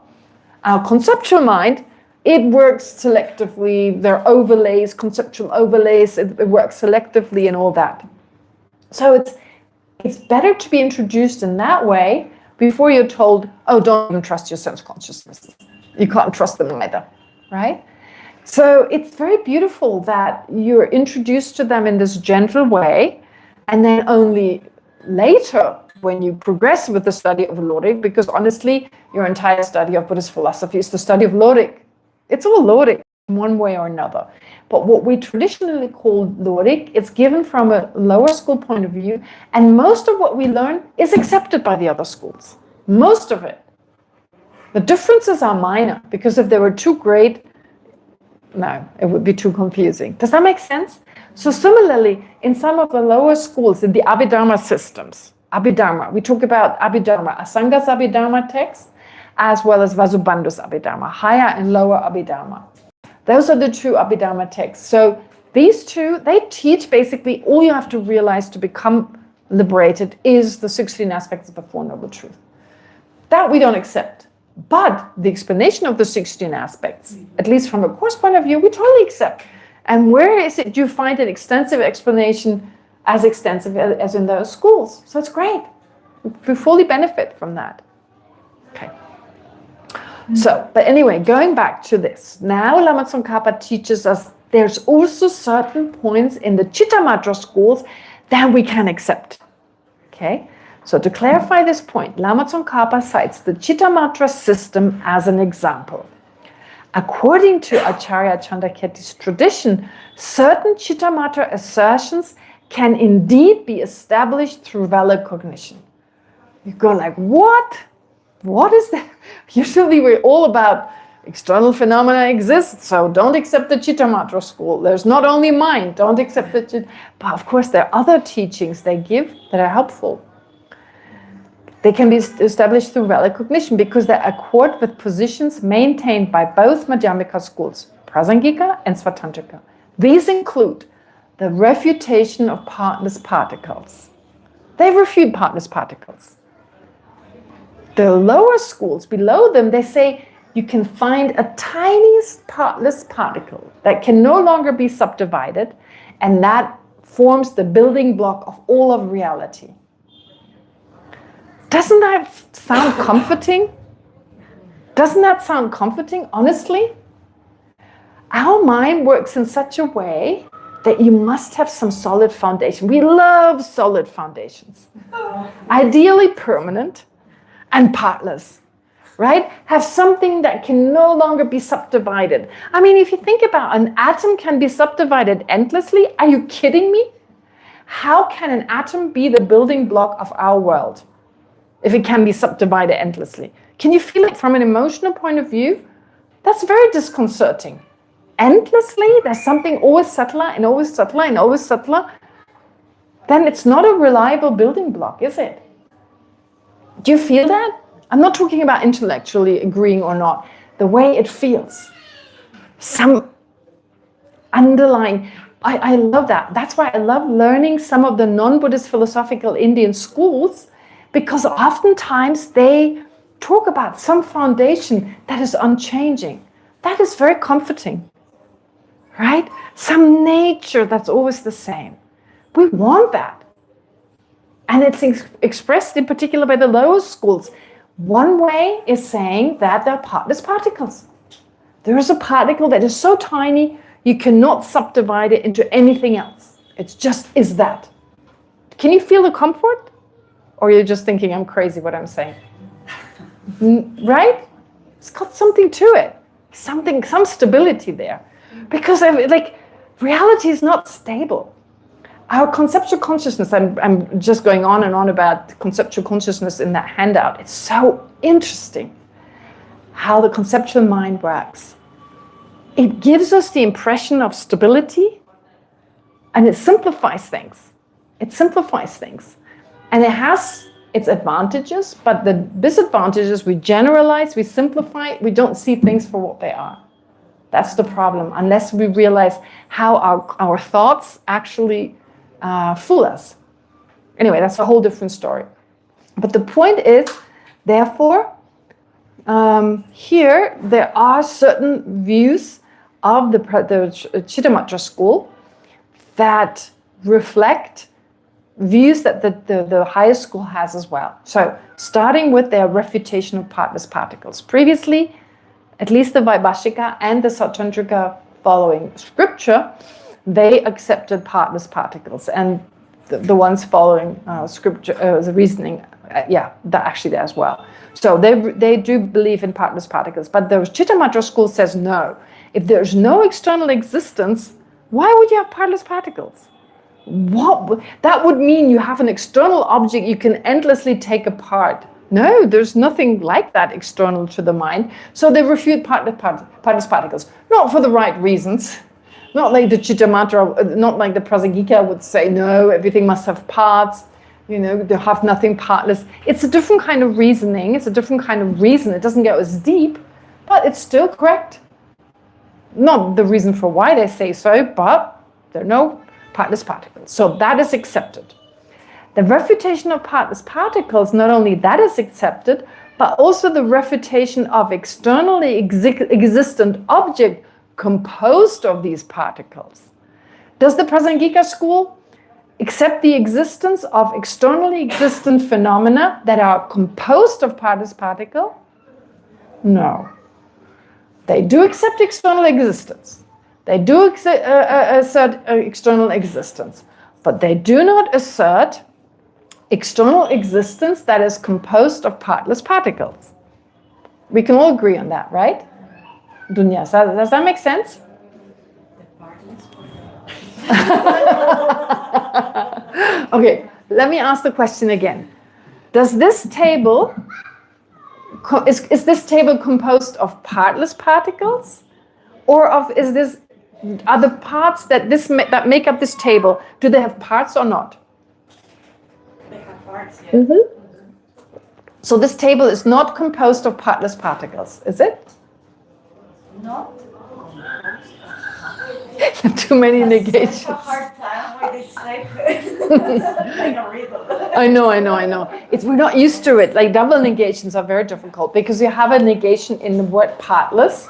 Speaker 1: Our conceptual mind, it works selectively. There are overlays, conceptual overlays. It works selectively and all that. So it's better to be introduced in that way before you're told, oh, don't even trust your sense consciousness. You can't trust them either, right? So it's very beautiful that you're introduced to them in this gentle way, and then only later, when you progress with the study of Logic, because honestly, your entire study of Buddhist philosophy is the study of Logic. It's all Logic in one way or another. But what we traditionally call Logic, it's given from a lower school point of view, and most of what we learn is accepted by the other schools. Most of it. The differences are minor, because if they were too great, no, it would be too confusing. Does that make sense? So similarly, in some of the lower schools, in the Abhidharma systems, Abhidharma, we talk about Abhidharma, Asanga's Abhidharma text, as well as Vasubandhu's Abhidharma, higher and lower Abhidharma. Those are the two Abhidharma texts. So these two, they teach basically all you have to realize to become liberated is the 16 aspects of the Four Noble Truths. That we don't accept. But the explanation of the 16 aspects, at least from a course point of view, we totally accept. And where is it you find an extensive explanation as extensive as in those schools? So it's great. We fully benefit from that. Okay. So, but anyway, going back to this. Now Lama Tsongkhapa teaches us there's also certain points in the Chittamatra schools that we can accept. Okay. So to clarify this point, Lama Tsongkhapa cites the Chittamatra system as an example. According to Acharya Chandrakirti's tradition, certain Chittamatra assertions can indeed be established through valid cognition. You go like, what? What is that? Usually we're all about external phenomena exist, so don't accept the Chittamatra school. There's not only mind, don't accept the but of course there are other teachings they give that are helpful. They can be established through valid cognition because they accord with positions maintained by both Madhyamika schools, Prasangika and Svatantrika. These include the refutation of partless particles. They refute partless particles. The lower schools, below them, they say you can find a tiniest partless particle that can no longer be subdivided, and that forms the building block of all of reality. Doesn't that sound comforting? Doesn't that sound comforting, honestly? Our mind works in such a way that you must have some solid foundation. We love solid foundations. Ideally permanent and partless, right? Have something that can no longer be subdivided. I mean, if you think about an atom can be subdivided endlessly, are you kidding me? How can an atom be the building block of our world if it can be subdivided endlessly? Can you feel it from an emotional point of view? That's very disconcerting. Endlessly, there's something always subtler and always subtler and always subtler. Then it's not a reliable building block, is it? Do you feel that? I'm not talking about intellectually agreeing or not. The way it feels. Some underlying, I love that. That's why I love learning some of the non-Buddhist philosophical Indian schools, because oftentimes they talk about some foundation that is unchanging. That is very comforting, right? Some nature that's always the same. We want that. And it's expressed in particular by the lower schools. One way is saying that there are partless particles. There is a particle that is so tiny, you cannot subdivide it into anything else. It just is that. Can you feel the comfort? Or you're just thinking I'm crazy what I'm saying? Right? It's got something to it. Some stability there. Because reality is not stable. Our conceptual consciousness, I'm just going on and on about conceptual consciousness in that handout. It's so interesting how the conceptual mind works. It gives us the impression of stability, and it simplifies things. It simplifies things. And it has its advantages, but the disadvantages, we generalize, we simplify, we don't see things for what they are. That's the problem, unless we realize how our thoughts actually fool us. Anyway, that's a whole different story. But the point is, therefore, here there are certain views of the Chittamatra school that reflect views that the higher school has as well. So starting with their refutation of partless particles. Previously, at least the Vaibhashika and the Sautrantrika following scripture, they accepted partless particles, and the ones following scripture, the reasoning, they're actually there as well. So they do believe in partless particles, but the Chittamatra school says no. If there's no external existence, why would you have partless particles? That would mean you have an external object you can endlessly take apart. No, there's nothing like that external to the mind. So they refute partless particles, not for the right reasons. Not like the Chittamatra, not like the Prasangika would say, no, everything must have parts, they have nothing partless. It's a different kind of reasoning, it's a different kind of reason. It doesn't go as deep, but it's still correct. Not the reason for why they say so, but there are no partless particles. So that is accepted. The refutation of partless particles, not only that is accepted, but also the refutation of externally existent object composed of these particles. Does the Prasangika school accept the existence of externally existent phenomena that are composed of partless particle? No. They do accept external existence. They do assert external existence, but they do not assert external existence that is composed of partless particles. We can all agree on that, right? Dunya, does that make sense? Okay, let me ask the question again. Does this table, is this table composed of partless particles? Or are the parts that make up this table, do they have parts or not?
Speaker 3: They have parts, yeah.
Speaker 1: Mm-hmm. So this table is not composed of partless particles, is it?
Speaker 3: Not.
Speaker 1: Too many negations.
Speaker 3: A hard time with this like a riddle.
Speaker 1: I know. We're not used to it. Like double negations are very difficult because you have a negation in the word partless,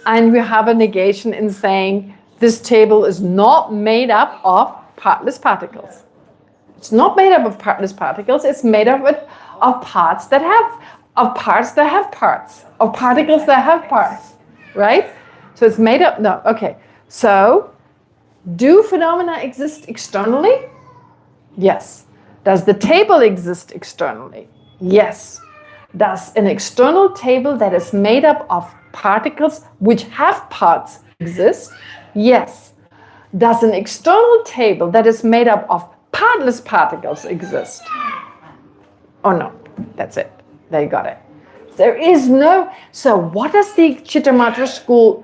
Speaker 1: and we have a negation in saying this table is not made up of partless particles. It's not made up of partless particles. It's made up of parts that have parts, of particles that have parts, right? So it's made up. No, okay. So, do phenomena exist externally? Yes. Does the table exist externally? Yes. Does an external table that is made up of particles which have parts exist? Yes. Does an external table that is made up of partless particles exist? Oh no, that's it. There you got it. There is no... So what does the Chittamatra school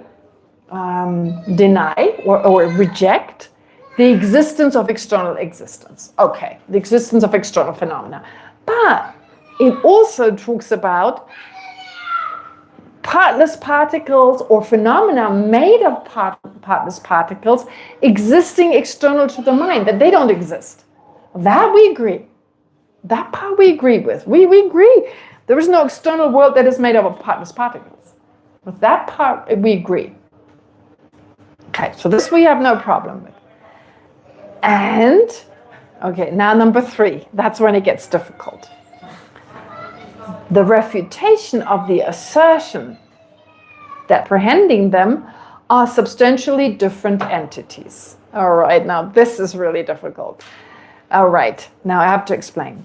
Speaker 1: deny or reject? The existence of external existence. Okay, the existence of external phenomena. But it also talks about partless particles or phenomena made of partless particles existing external to the mind, that they don't exist. That we agree. That part we agree with. We agree. There is no external world that is made up of partless particles. With that part, we agree. Okay, so this we have no problem with. And, okay, now number 3. That's when it gets difficult. The refutation of the assertion that apprehending them are substantially different entities. All right, now this is really difficult. All right, now I have to explain.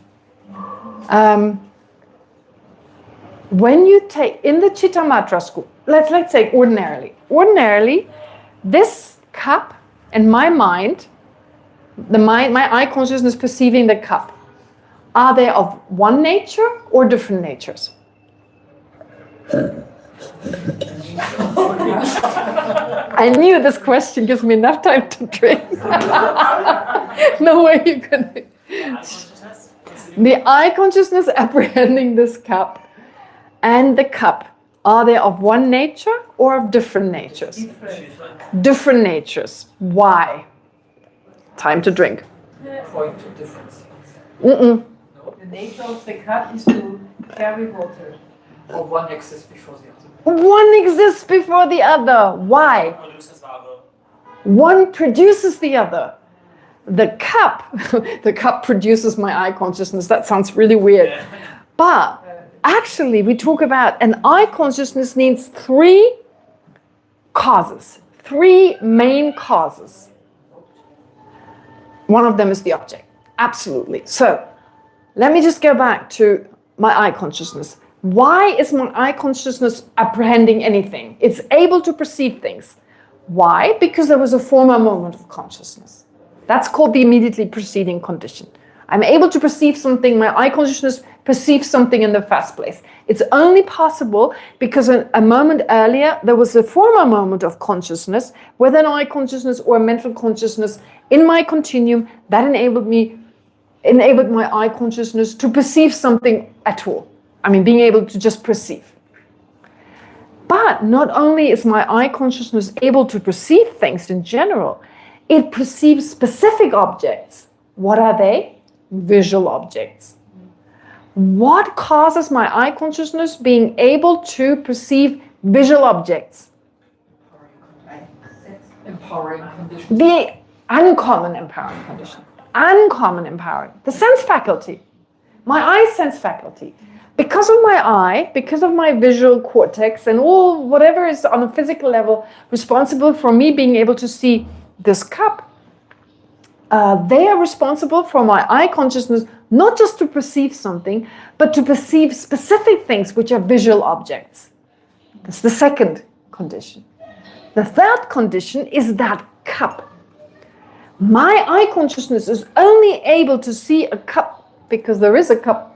Speaker 1: When you take, in the Chittamatra school, let's say ordinarily, this cup in my mind, my eye consciousness perceiving the cup, are they of one nature or different natures? I knew this question gives me enough time to drink. No way you can. The eye consciousness apprehending this cup and the cup, are they of one nature or of different natures? Different natures. Why? Time to drink.
Speaker 6: Point to difference.
Speaker 2: The nature of the cup is to carry water.
Speaker 6: Or one exists before the other.
Speaker 1: One exists before the other. Why?
Speaker 4: Produces the other.
Speaker 1: One produces the other. The cup, the cup produces my eye consciousness. That sounds really weird.
Speaker 4: Yeah.
Speaker 1: But actually, we talk about an eye consciousness needs three causes, three main causes. One of them is the object. Absolutely. So let me just go back to my eye consciousness. Why is my eye consciousness apprehending anything? It's able to perceive things. Why? Because there was a former moment of consciousness. That's called the immediately preceding condition. I'm able to perceive something, my eye consciousness perceives something in the first place. It's only possible because a moment earlier there was a former moment of consciousness, whether an eye consciousness or a mental consciousness in my continuum that enabled my eye consciousness to perceive something at all. I mean, being able to just perceive. But not only is my eye consciousness able to perceive things in general, it perceives specific objects. What are they? Visual objects. What causes my eye consciousness being able to perceive visual objects?
Speaker 6: Empowering conditions.
Speaker 1: The uncommon empowering condition. Uncommon empowering. The sense faculty. My eye sense faculty. Because of my eye, because of my visual cortex and all whatever is on a physical level responsible for me being able to see this cup, they are responsible for my eye consciousness, not just to perceive something, but to perceive specific things which are visual objects. That's the second condition. The third condition is that cup. My eye consciousness is only able to see a cup because there is a cup.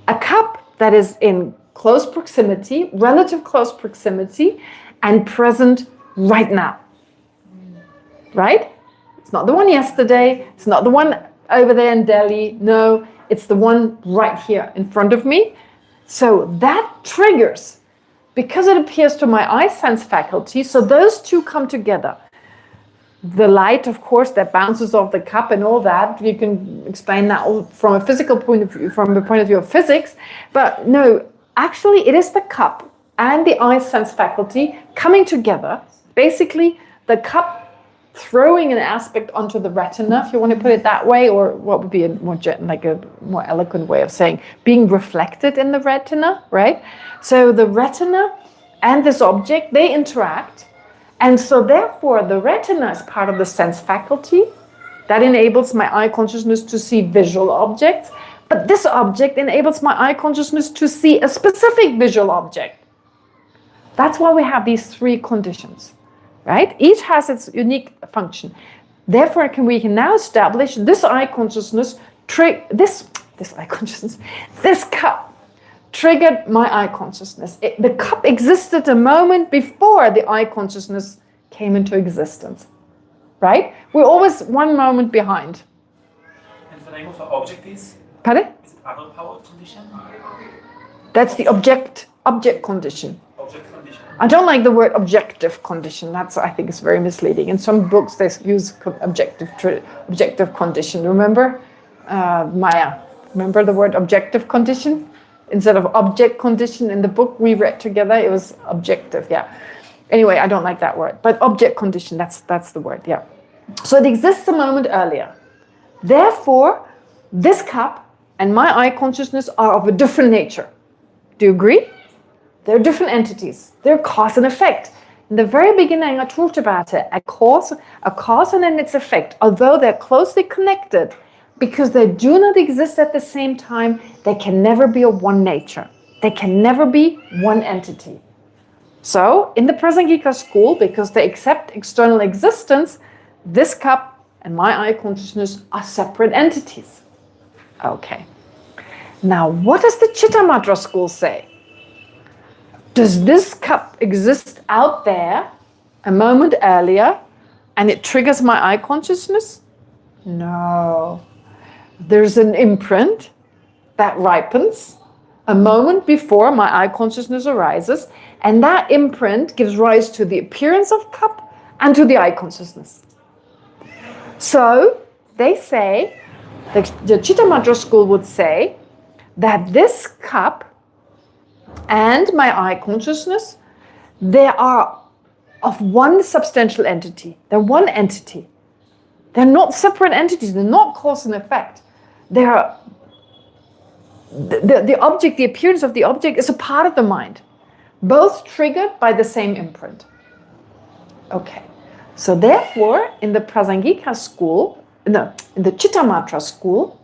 Speaker 1: A cup that is in close proximity, relative close proximity, and present right now. Right? It's not the one yesterday. It's not the one over there in Delhi. No, it's the one right here in front of me. So that triggers, because it appears to my eye sense faculty, so those two come together. The light, of course, that bounces off the cup and all that, you can explain that all from a physical point of view, from the point of view of physics. But no, actually it is the cup and the eye sense faculty coming together. Basically, the cup throwing an aspect onto the retina, if you want to put it that way, or what would be a more eloquent way of saying, being reflected in the retina, right? So the retina and this object, they interact. And so therefore, the retina is part of the sense faculty that enables my eye consciousness to see visual objects. But this object enables my eye consciousness to see a specific visual object. That's why we have these three conditions, right? Each has its unique function. Therefore, we can now establish this eye consciousness, this cup triggered my eye consciousness. The cup existed a moment before the eye consciousness came into existence, right? We're always one moment behind.
Speaker 4: And the name of the object is?
Speaker 1: Pardon?
Speaker 4: Is it other power condition?
Speaker 1: That's the object condition.
Speaker 4: Object condition.
Speaker 1: I don't like the word objective condition. I think it's very misleading. In some books, they use objective condition. Remember, Maya? Remember the word objective condition? Instead of object condition in the book we read together, it was objective, yeah. Anyway, I don't like that word, but object condition, that's the word, yeah. So it exists a moment earlier. Therefore, this cup and my eye consciousness are of a different nature. Do you agree? They're different entities. They're cause and effect. In the very beginning, I talked about it. A cause and then its effect. Although they're closely connected, because they do not exist at the same time, they can never be of one nature. They can never be one entity. So, in the Prasangika school, because they accept external existence, this cup and my eye consciousness are separate entities. Okay. Now, what does the Chittamatra school say? Does this cup exist out there a moment earlier and it triggers my eye consciousness? No. There's an imprint that ripens a moment before my eye consciousness arises, and that imprint gives rise to the appearance of cup and to the eye consciousness. So they say The Chittamatra school would say that this cup and my I consciousness, they are of one substantial entity. They're one entity. They're not separate entities. They're not cause and effect. They are the object, the appearance of the object is a part of the mind, both triggered by the same imprint. Okay. So therefore, in the Prasangika school, in the Chittamatra school,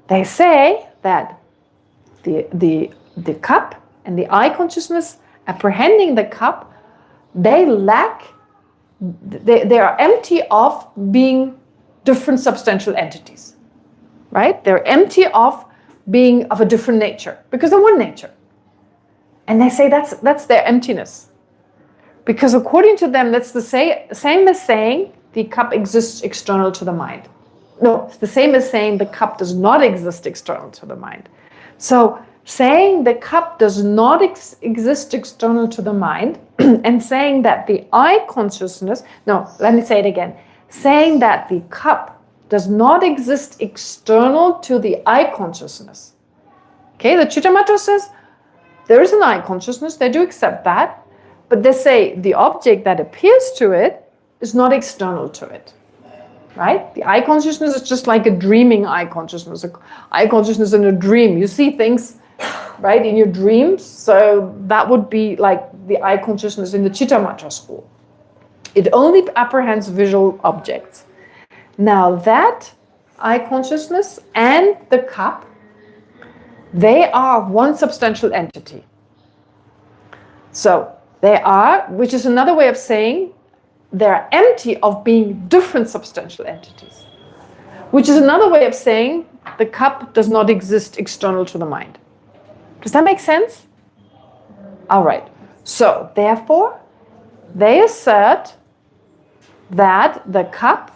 Speaker 1: they say that the cup and the I consciousness apprehending the cup, they are empty of being different substantial entities, right? They're empty of being of a different nature because they're one nature. And they say that's their emptiness. Because according to them, that's the same as saying the cup exists external to the mind. No, it's the same as saying the cup does not exist external to the mind. So saying the cup does not exist external to the mind and saying that the I consciousness, no, let me say it again. Saying that the cup does not exist external to the I consciousness. Okay, the Chittamatra says there is an I consciousness, they do accept that. But they say the object that appears to it is not external to it, right? The I consciousness is just like a dreaming I consciousness, I consciousness in a dream. You see things, right, in your dreams. So that would be like the I consciousness in the Chittamatra school. It only apprehends visual objects. Now that I consciousness and the cup, they are one substantial entity. So they are, which is another way of saying they're empty of being different substantial entities, which is another way of saying the cup does not exist external to the mind. Does that make sense? All right. So therefore, they assert that the cup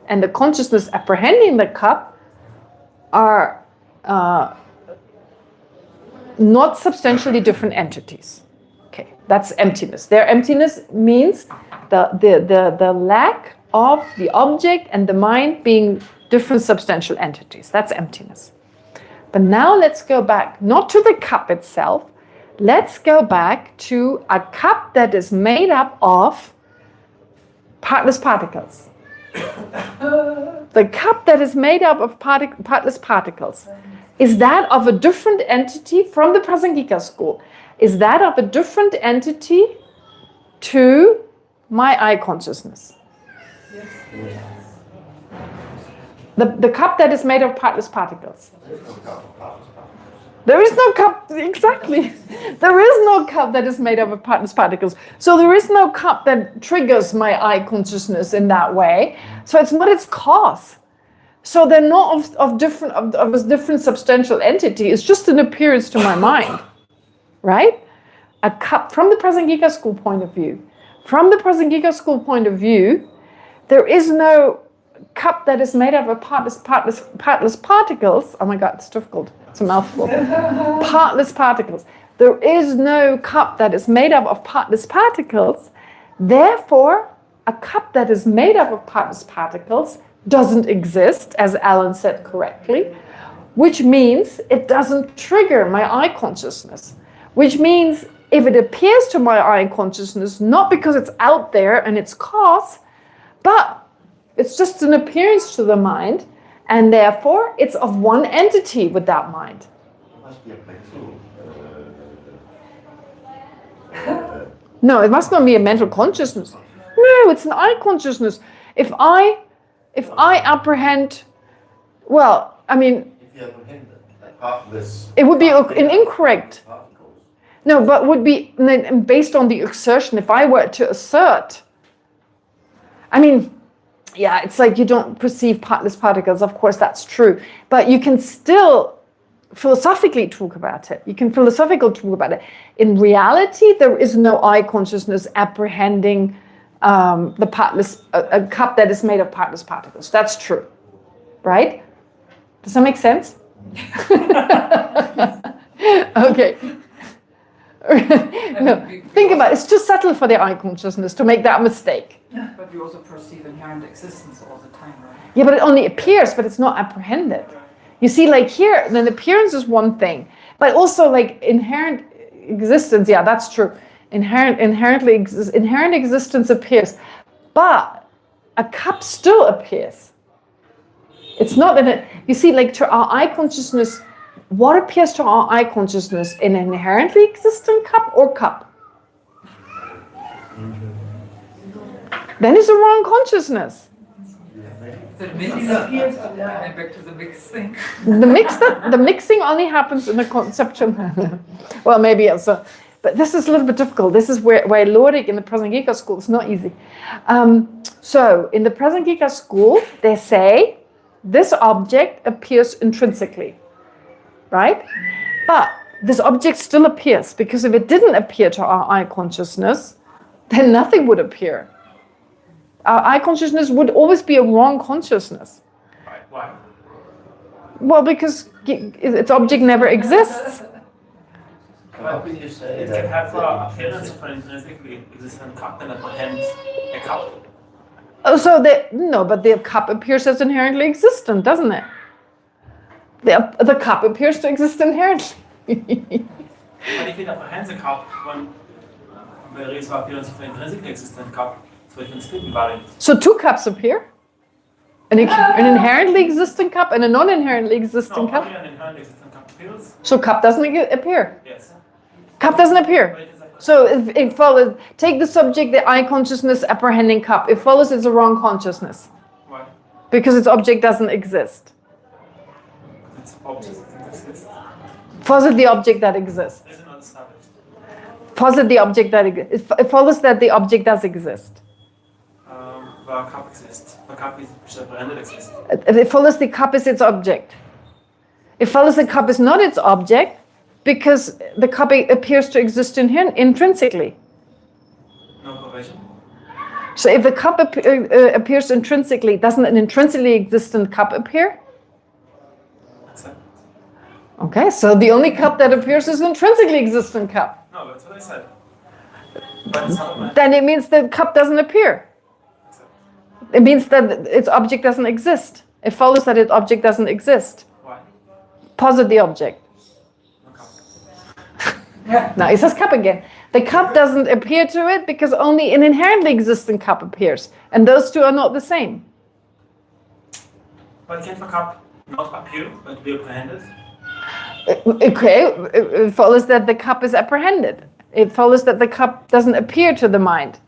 Speaker 1: and the consciousness apprehending the cup are not substantially different entities. Okay, that's emptiness. Their emptiness means the lack of the object and the mind being different substantial entities. That's emptiness. But now let's go back, not to the cup itself. Let's go back to a cup that is made up of partless particles. The cup that is made up of partless particles, is that of a different entity from the Prasangika school? Is that of a different entity to my I consciousness?
Speaker 5: Yes.
Speaker 1: The cup that is made of partless particles. There is no cup, exactly. There is no cup that is made up of partless particles. So there is no cup that triggers my I consciousness in that way. So it's not its cause. So they're not of a different substantial entity. It's just an appearance to my mind, right? A cup from the Prasangika school point of view. From the Prasangika school point of view, there is no cup that is made up of partless particles. Oh my God, it's difficult. It's a mouthful. Partless particles. There is no cup that is made up of partless particles. Therefore, a cup that is made up of partless particles doesn't exist, as Alan said correctly, which means it doesn't trigger my I consciousness, which means if it appears to my I consciousness, not because it's out there and its cause, but it's just an appearance to the mind, and therefore it's of one entity with that mind.
Speaker 5: It must be a mental.
Speaker 1: No, it must not be a mental consciousness. No, it's an I consciousness. If I apprehend, well, I mean,
Speaker 5: If you apprehend that partless.
Speaker 1: it would be an incorrect.
Speaker 5: Particles.
Speaker 1: No, but would be based on the assertion. If I were to assert, I mean, yeah, it's like you don't perceive partless particles. Of course, that's true. But you can still philosophically talk about it. You can philosophically talk about it. In reality, there is no I consciousness apprehending the partless, a cup that is made of partless particles. That's true, right? Does that make sense? Okay. No, think about it. It's too subtle for the eye consciousness to make that mistake.
Speaker 6: But we also perceive inherent existence all the time, right?
Speaker 1: Yeah, but it only appears, but it's not apprehended. You see, like here, then appearance is one thing, but also like inherent existence. Yeah, that's true. Inherent existence appears, but a cup still appears. It's not that it, you see, like to our eye consciousness, what appears to our eye consciousness, an inherently existent cup or cup? Then it's a wrong consciousness.
Speaker 6: The mix appears, and back to the mix thing.
Speaker 1: The mixing only happens in the conceptual. Well, maybe also, but this is a little bit difficult. This is where Lorik in the Prasangika school is not easy. So in the Prasangika school, they say this object appears intrinsically, right? But this object still appears, because if it didn't appear to our eye consciousness, then nothing would appear. Our eye consciousness would always be a wrong consciousness.
Speaker 4: Why?
Speaker 1: Well, because its object never exists.
Speaker 5: How could you say
Speaker 4: It
Speaker 5: that?
Speaker 4: can have appearance of an intrinsically existent cup and apprehend a cup.
Speaker 1: Oh, so no, but the cup appears as inherently existent, doesn't it? The cup appears to exist inherently.
Speaker 4: But if it apprehends a cup, when there is the appearance of an intrinsically existent cup, so it can still be valid.
Speaker 1: So two cups appear? An inherently existent cup and a non-inherently existent
Speaker 4: No,
Speaker 1: cup?
Speaker 4: only an inherently existent cup appears.
Speaker 1: So cup doesn't appear?
Speaker 4: Yes.
Speaker 1: Cup doesn't appear.
Speaker 4: But it is a
Speaker 1: So if it follows, take the subject, the eye consciousness apprehending cup. It follows it's a wrong consciousness
Speaker 4: why?
Speaker 1: because its object doesn't exist.
Speaker 4: It's objects that exist.
Speaker 1: Posit the object that exists.
Speaker 4: This is not established.
Speaker 1: Posit the object that exists. It follows that the object does exist.
Speaker 4: The cup exists. The cup is apprehended exists.
Speaker 1: It follows the cup is its object. It follows the cup is not its object because the cup appears to exist in here intrinsically.
Speaker 4: No provision.
Speaker 1: So if the cup appears intrinsically, doesn't an intrinsically existent cup appear?
Speaker 4: Accept.
Speaker 1: Okay, so the only cup that appears is an intrinsically existent cup.
Speaker 4: No, that's what I said. But it's not
Speaker 1: Then it means the cup doesn't appear. It means that its object doesn't exist. It follows that its object doesn't exist.
Speaker 4: Why?
Speaker 1: Posit the object.
Speaker 4: No cup.
Speaker 1: Now it says cup again. The cup doesn't appear to it because only an inherently existent cup appears. And those two are not the same.
Speaker 4: But can the cup not appear but be apprehended?
Speaker 1: Okay, it follows that the cup is apprehended. It follows that the cup doesn't appear to the mind.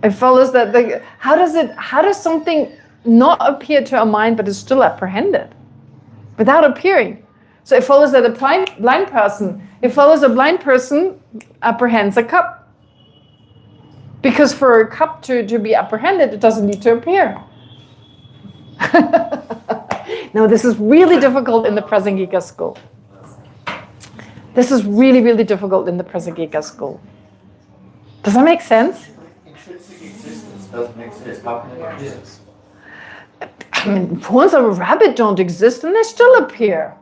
Speaker 1: It follows that how does something not appear to a mind but is still apprehended without appearing? So it follows that a blind person, it follows a blind person apprehends a cup. Because for a cup to be apprehended, it doesn't need to appear. No, this is really difficult in the Prasangika school. This is really, really difficult in the Prasangika school. Does that make sense?
Speaker 5: Intrinsic existence doesn't exist. How can it exist?
Speaker 1: I mean, horns of a rabbit don't exist and they still appear.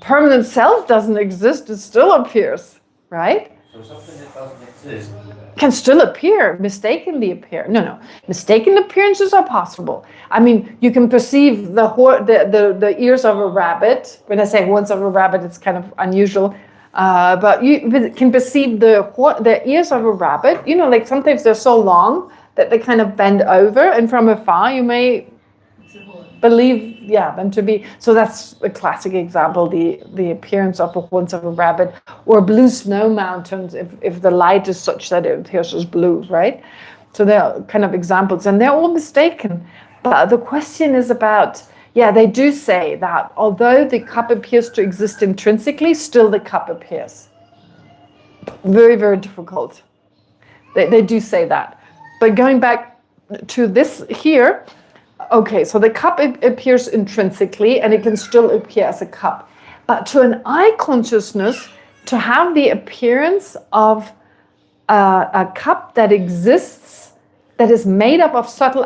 Speaker 1: Permanent self doesn't exist, it still appears, right?
Speaker 5: So something that doesn't exist.
Speaker 1: Can still appear, mistakenly appear. No. Mistaken appearances are possible. I mean, you can perceive the ears of a rabbit. When I say horns of a rabbit, it's kind of unusual. But you can perceive the ears of a rabbit. You know, like sometimes they're so long that they kind of bend over, and from afar you may believe them to be. So that's a classic example, the appearance of the horns of a rabbit, or blue snow mountains if the light is such that it appears as blue, right? So they're kind of examples, and they're all mistaken. But the question is about, they do say that although the cup appears to exist intrinsically, still the cup appears. Very, very difficult. They do say that. But going back to this here, okay, so the cup appears intrinsically and it can still appear as a cup. But to an eye consciousness, to have the appearance of a cup that exists, that is made up of subtle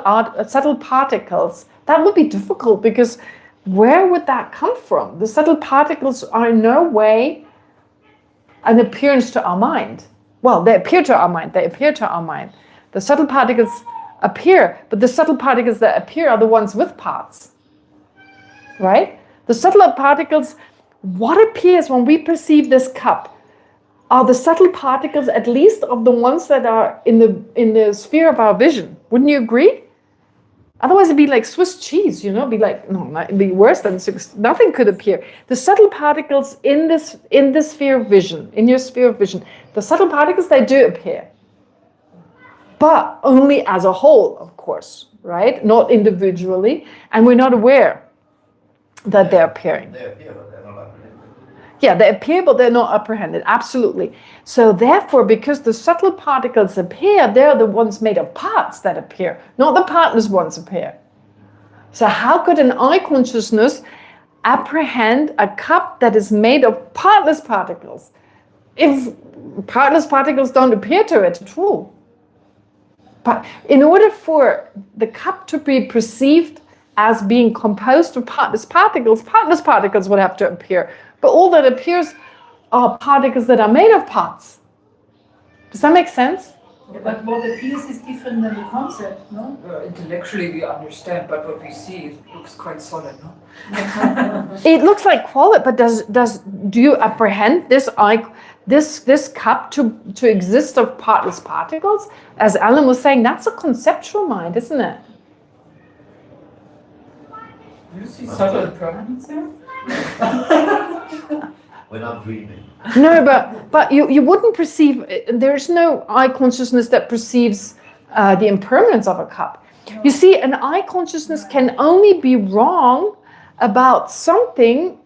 Speaker 1: particles, that would be difficult because where would that come from? The subtle particles are in no way an appearance to our mind. Well, they appear to our mind. They appear to our mind. The subtle particles appear, but the subtle particles that appear are the ones with parts. Right? The subtler particles, what appears when we perceive this cup are the subtle particles, at least of the ones that are in the sphere of our vision. Wouldn't you agree? Otherwise it'd be like Swiss cheese, you know, it'd be like, no, it'd be worse than nothing could appear. The subtle particles in this sphere of vision, in your sphere of vision, the subtle particles, they do appear. But only as a whole, of course, right? Not individually, and we're not aware that they're appearing.
Speaker 5: They appear, but they're not apprehended.
Speaker 1: Yeah, they appear, but they're not apprehended, absolutely. So therefore, because the subtle particles appear, they're the ones made of parts that appear, not the partner's ones appear. So how could an eye consciousness apprehend a cup that is made of partless particles if partless particles don't appear to it at all? But in order for the cup to be perceived as being composed of partless particles would have to appear. But all that appears are particles that are made of parts. Does that make sense?
Speaker 2: But what appears is different than the concept, no?
Speaker 6: Intellectually we understand, but what we see it looks quite solid, no?
Speaker 1: It looks like quality, but do you apprehend this cup to exist of partless particles? As Alan was saying, that's a conceptual mind, isn't it?
Speaker 6: Do you see subtle impermanence there?
Speaker 5: We're not dreaming.
Speaker 1: No, but you wouldn't perceive, there's no eye consciousness that perceives the impermanence of a cup. You see, an eye consciousness can only be wrong about something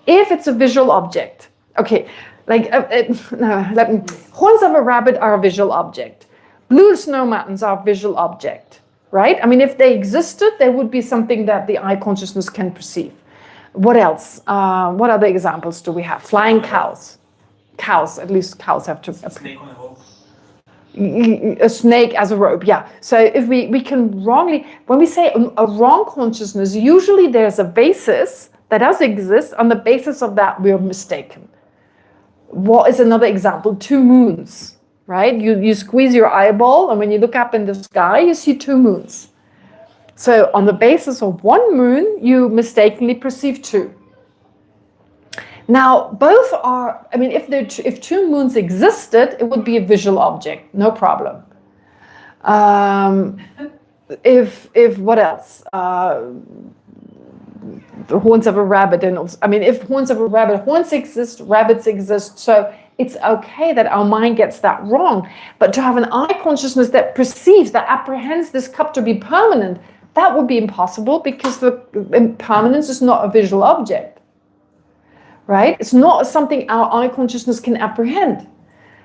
Speaker 1: if it's a visual object. Okay, like, horns of a rabbit are a visual object. Blue snow mountains are a visual object, right? I mean, if they existed, there would be something that the eye consciousness can perceive. What else? What other examples do we have? Flying cows. Cows, at least cows have to appear.
Speaker 4: Snake on a rope.
Speaker 1: A snake as a rope, yeah. So if we can wrongly, when we say a wrong consciousness, usually there's a basis that does exist. On the basis of that, we're mistaken. What is another example? 2 moons, right? You squeeze your eyeball, and when you look up in the sky, you see 2 moons. So on the basis of 1 moon, you mistakenly perceive 2. Now, both are, I mean, if 2 moons existed, it would be a visual object, no problem. If what else? The horns of a rabbit, and also, I mean, if horns of a rabbit, horns exist, rabbits exist, so it's okay that our mind gets that wrong. But to have an eye consciousness that perceives, that apprehends this cup to be permanent, that would be impossible because the impermanence is not a visual object. Right? It's not something our eye consciousness can apprehend.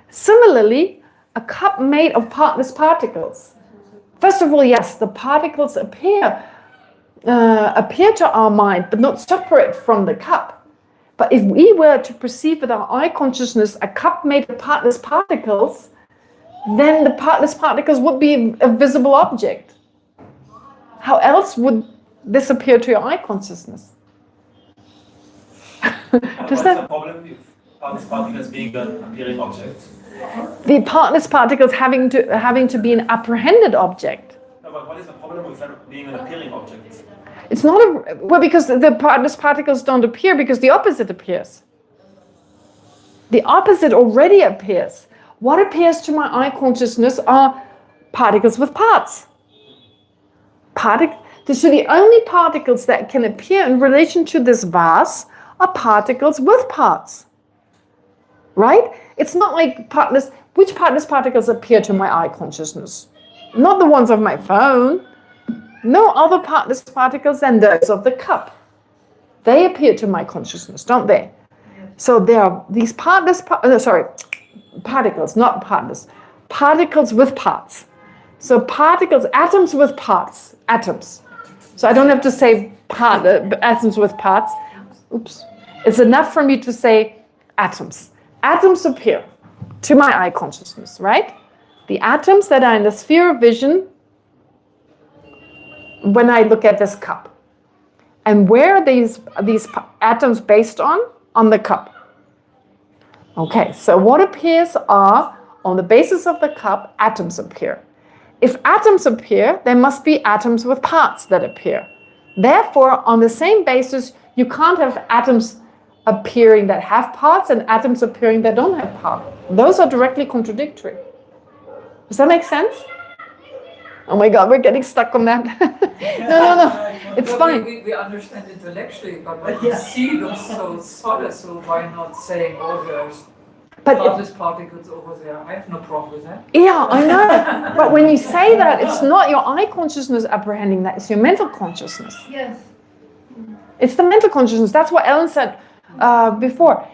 Speaker 1: Similarly, a cup made of partless particles. First of all, yes, the particles appear to our mind, but not separate from the cup. But if we were to perceive with our eye consciousness a cup made of partless particles, then the partless particles would be a visible object. How else would this appear to your eye consciousness?
Speaker 4: What's the problem with partless particles being an appearing object?
Speaker 1: The partless particles having to be an apprehended object.
Speaker 4: No, but what is the problem with that being an appearing object?
Speaker 1: It's not because the partless particles don't appear because the opposite appears. The opposite already appears. What appears to my eye consciousness are particles with parts. So the only particles that can appear in relation to this vase are particles with parts. Right? It's not like which partless particles appear to my eye consciousness? Not the ones of my phone. No other partless particles than those of the cup. They appear to my consciousness, don't they? So there are these particles, not partless. Particles with parts. So particles, atoms with parts. Atoms. So I don't have to say atoms with parts. Oops. It's enough for me to say atoms. Atoms appear to my eye consciousness, right? The atoms that are in the sphere of vision when I look at this cup. And where are these atoms based on? On the cup. Okay, so what appears are, on the basis of the cup, atoms appear. If atoms appear, there must be atoms with parts that appear. Therefore, on the same basis, you can't have atoms appearing that have parts and atoms appearing that don't have parts. Those are directly contradictory. Does that make sense? Oh my God, we're getting stuck on that. No, it's
Speaker 6: Well,
Speaker 1: fine.
Speaker 6: We understand intellectually, but when you see them so solid, so why not saying, oh, there's
Speaker 1: But
Speaker 6: partless particles over there? I have no problem with that.
Speaker 1: yeah, I know. But when you say that, it's not your eye consciousness apprehending that, it's your mental consciousness.
Speaker 2: Yes.
Speaker 1: It's the mental consciousness. That's what Ellen said before.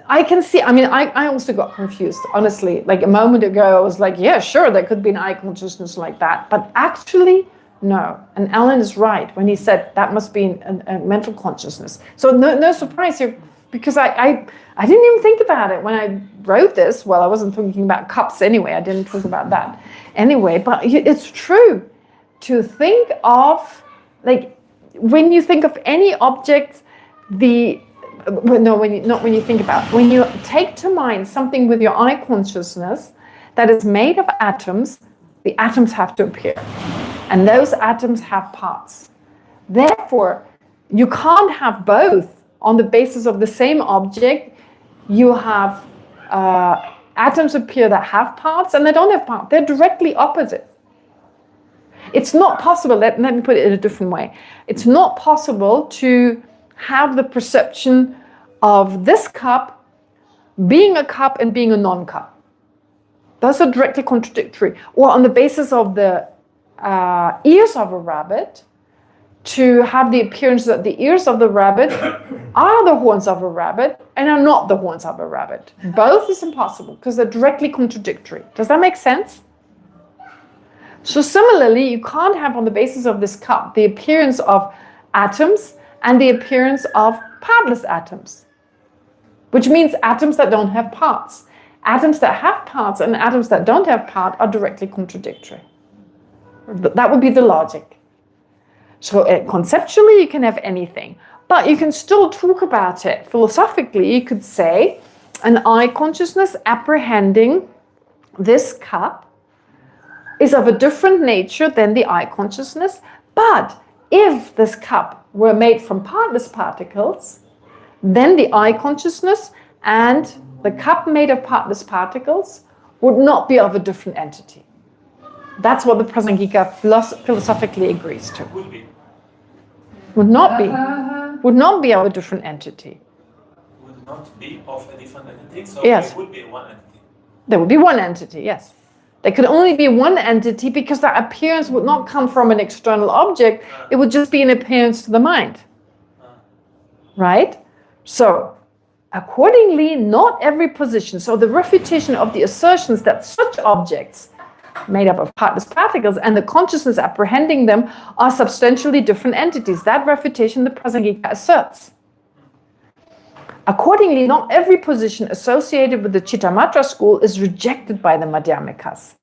Speaker 1: I can see, I also got confused, honestly. Like a moment ago, I was like, yeah, sure, there could be an eye consciousness like that. But actually, no. And Ellen is right when he said that must be a mental consciousness. So no surprise here, because I didn't even think about it when I wrote this. Well, I wasn't thinking about cups anyway. I didn't talk about that anyway. But it's true to think of, like, when you think of any object, when you take to mind something with your eye consciousness that is made of atoms, the atoms have to appear. And those atoms have parts. Therefore, you can't have both on the basis of the same object. You have atoms appear that have parts and they don't have parts. They're directly opposite. It's not possible, let me put it in a different way. It's not possible to have the perception of this cup being a cup and being a non-cup. Those are directly contradictory. Or on the basis of the ears of a rabbit, to have the appearance that the ears of the rabbit are the horns of a rabbit and are not the horns of a rabbit. Both is impossible because they're directly contradictory. Does that make sense? So similarly, you can't have on the basis of this cup the appearance of atoms and the appearance of partless atoms, which means atoms that don't have parts. Atoms that have parts and atoms that don't have parts are directly contradictory. That would be the logic. So conceptually, you can have anything, but you can still talk about it. Philosophically, you could say an eye consciousness apprehending this cup is of a different nature than the eye consciousness, but if this cup were made from partless particles, then the eye consciousness and the cup made of partless particles would not be of a different entity. That's what the Prasangika philosophically agrees to.
Speaker 4: Would be.
Speaker 1: Would not be of a different entity.
Speaker 4: Would not be of a different entity, so
Speaker 1: Yes.
Speaker 4: it would be one entity.
Speaker 1: There would be one entity, yes. There could only be one entity because that appearance would not come from an external object. It would just be an appearance to the mind. Right? So, accordingly, not every position. So the refutation of the assertions that such objects made up of partless particles and the consciousness apprehending them are substantially different entities. That refutation the Prasangika asserts. Accordingly, not every position associated with the Chittamatra school is rejected by the Madhyamikas.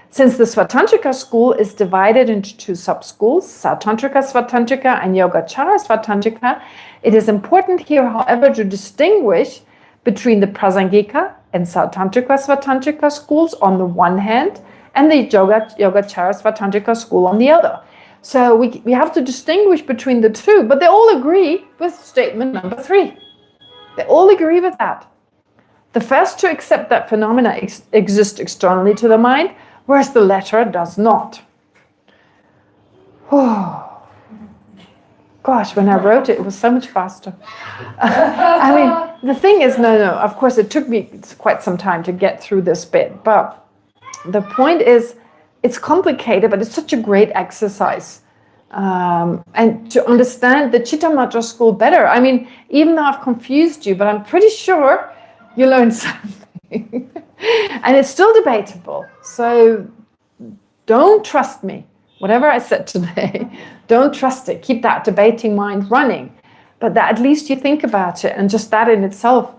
Speaker 1: Since the Svatantrika school is divided into two sub-schools, Sautantrika Svatantrika and Yogacara Svatantrika, it is important here, however, to distinguish between the Prasangika and Sautantrika Svatantrika schools on the one hand and the Yogacara Svatantrika school on the other. So we have to distinguish between the two, but they all agree with statement number 3. They all agree with that. The first to accept that phenomena exist externally to the mind, whereas the latter does not. Oh, gosh, when I wrote it, it was so much faster. I mean, the thing is, no, of course, it took me quite some time to get through this bit, but the point is, it's complicated, but it's such a great exercise. And to understand the Chittamatra school better. I mean, even though I've confused you, but I'm pretty sure you learned something. And it's still debatable. So don't trust me. Whatever I said today, don't trust it. Keep that debating mind running. But that at least you think about it. And just that in itself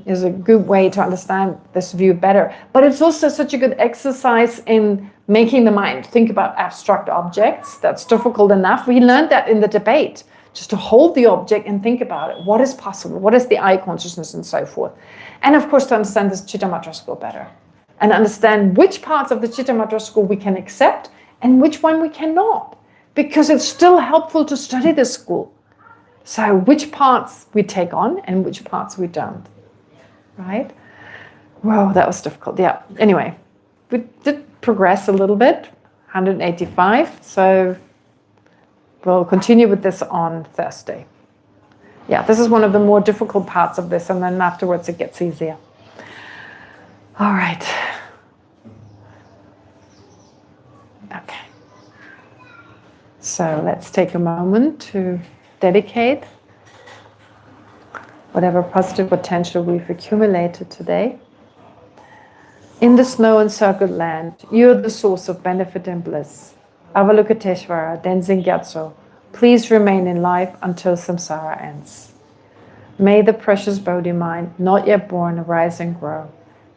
Speaker 1: is a good way to understand this view better. But it's also such a good exercise in making the mind think about abstract objects. That's difficult enough. We learned that in the debate, just to hold the object and think about it. What is possible? What is the eye consciousness and so forth? And of course, to understand this Chitta Matra school better and understand which parts of the Chitta Matra school we can accept and which one we cannot, because it's still helpful to study this school. So which parts we take on and which parts we don't, right? Whoa, that was difficult. Yeah, anyway, we did progress a little bit, 185, so we'll continue with this on Thursday. Yeah, this is one of the more difficult parts of this, and then afterwards it gets easier. All right. Okay. So let's take a moment to dedicate whatever positive potential we've accumulated today. In the snow-encircled land, you're the source of benefit and bliss. Avalokiteshvara, Denzin Gyatso, please remain in life until samsara ends. May the precious Bodhi mind, not yet born, arise and grow.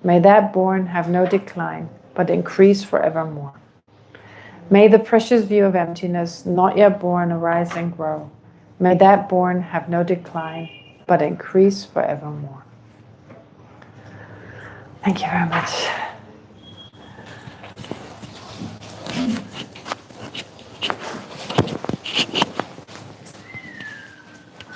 Speaker 1: May that born have no decline, but increase forevermore. May the precious view of emptiness, not yet born, arise and grow. May that born have no decline, but increase forevermore. Thank you very much.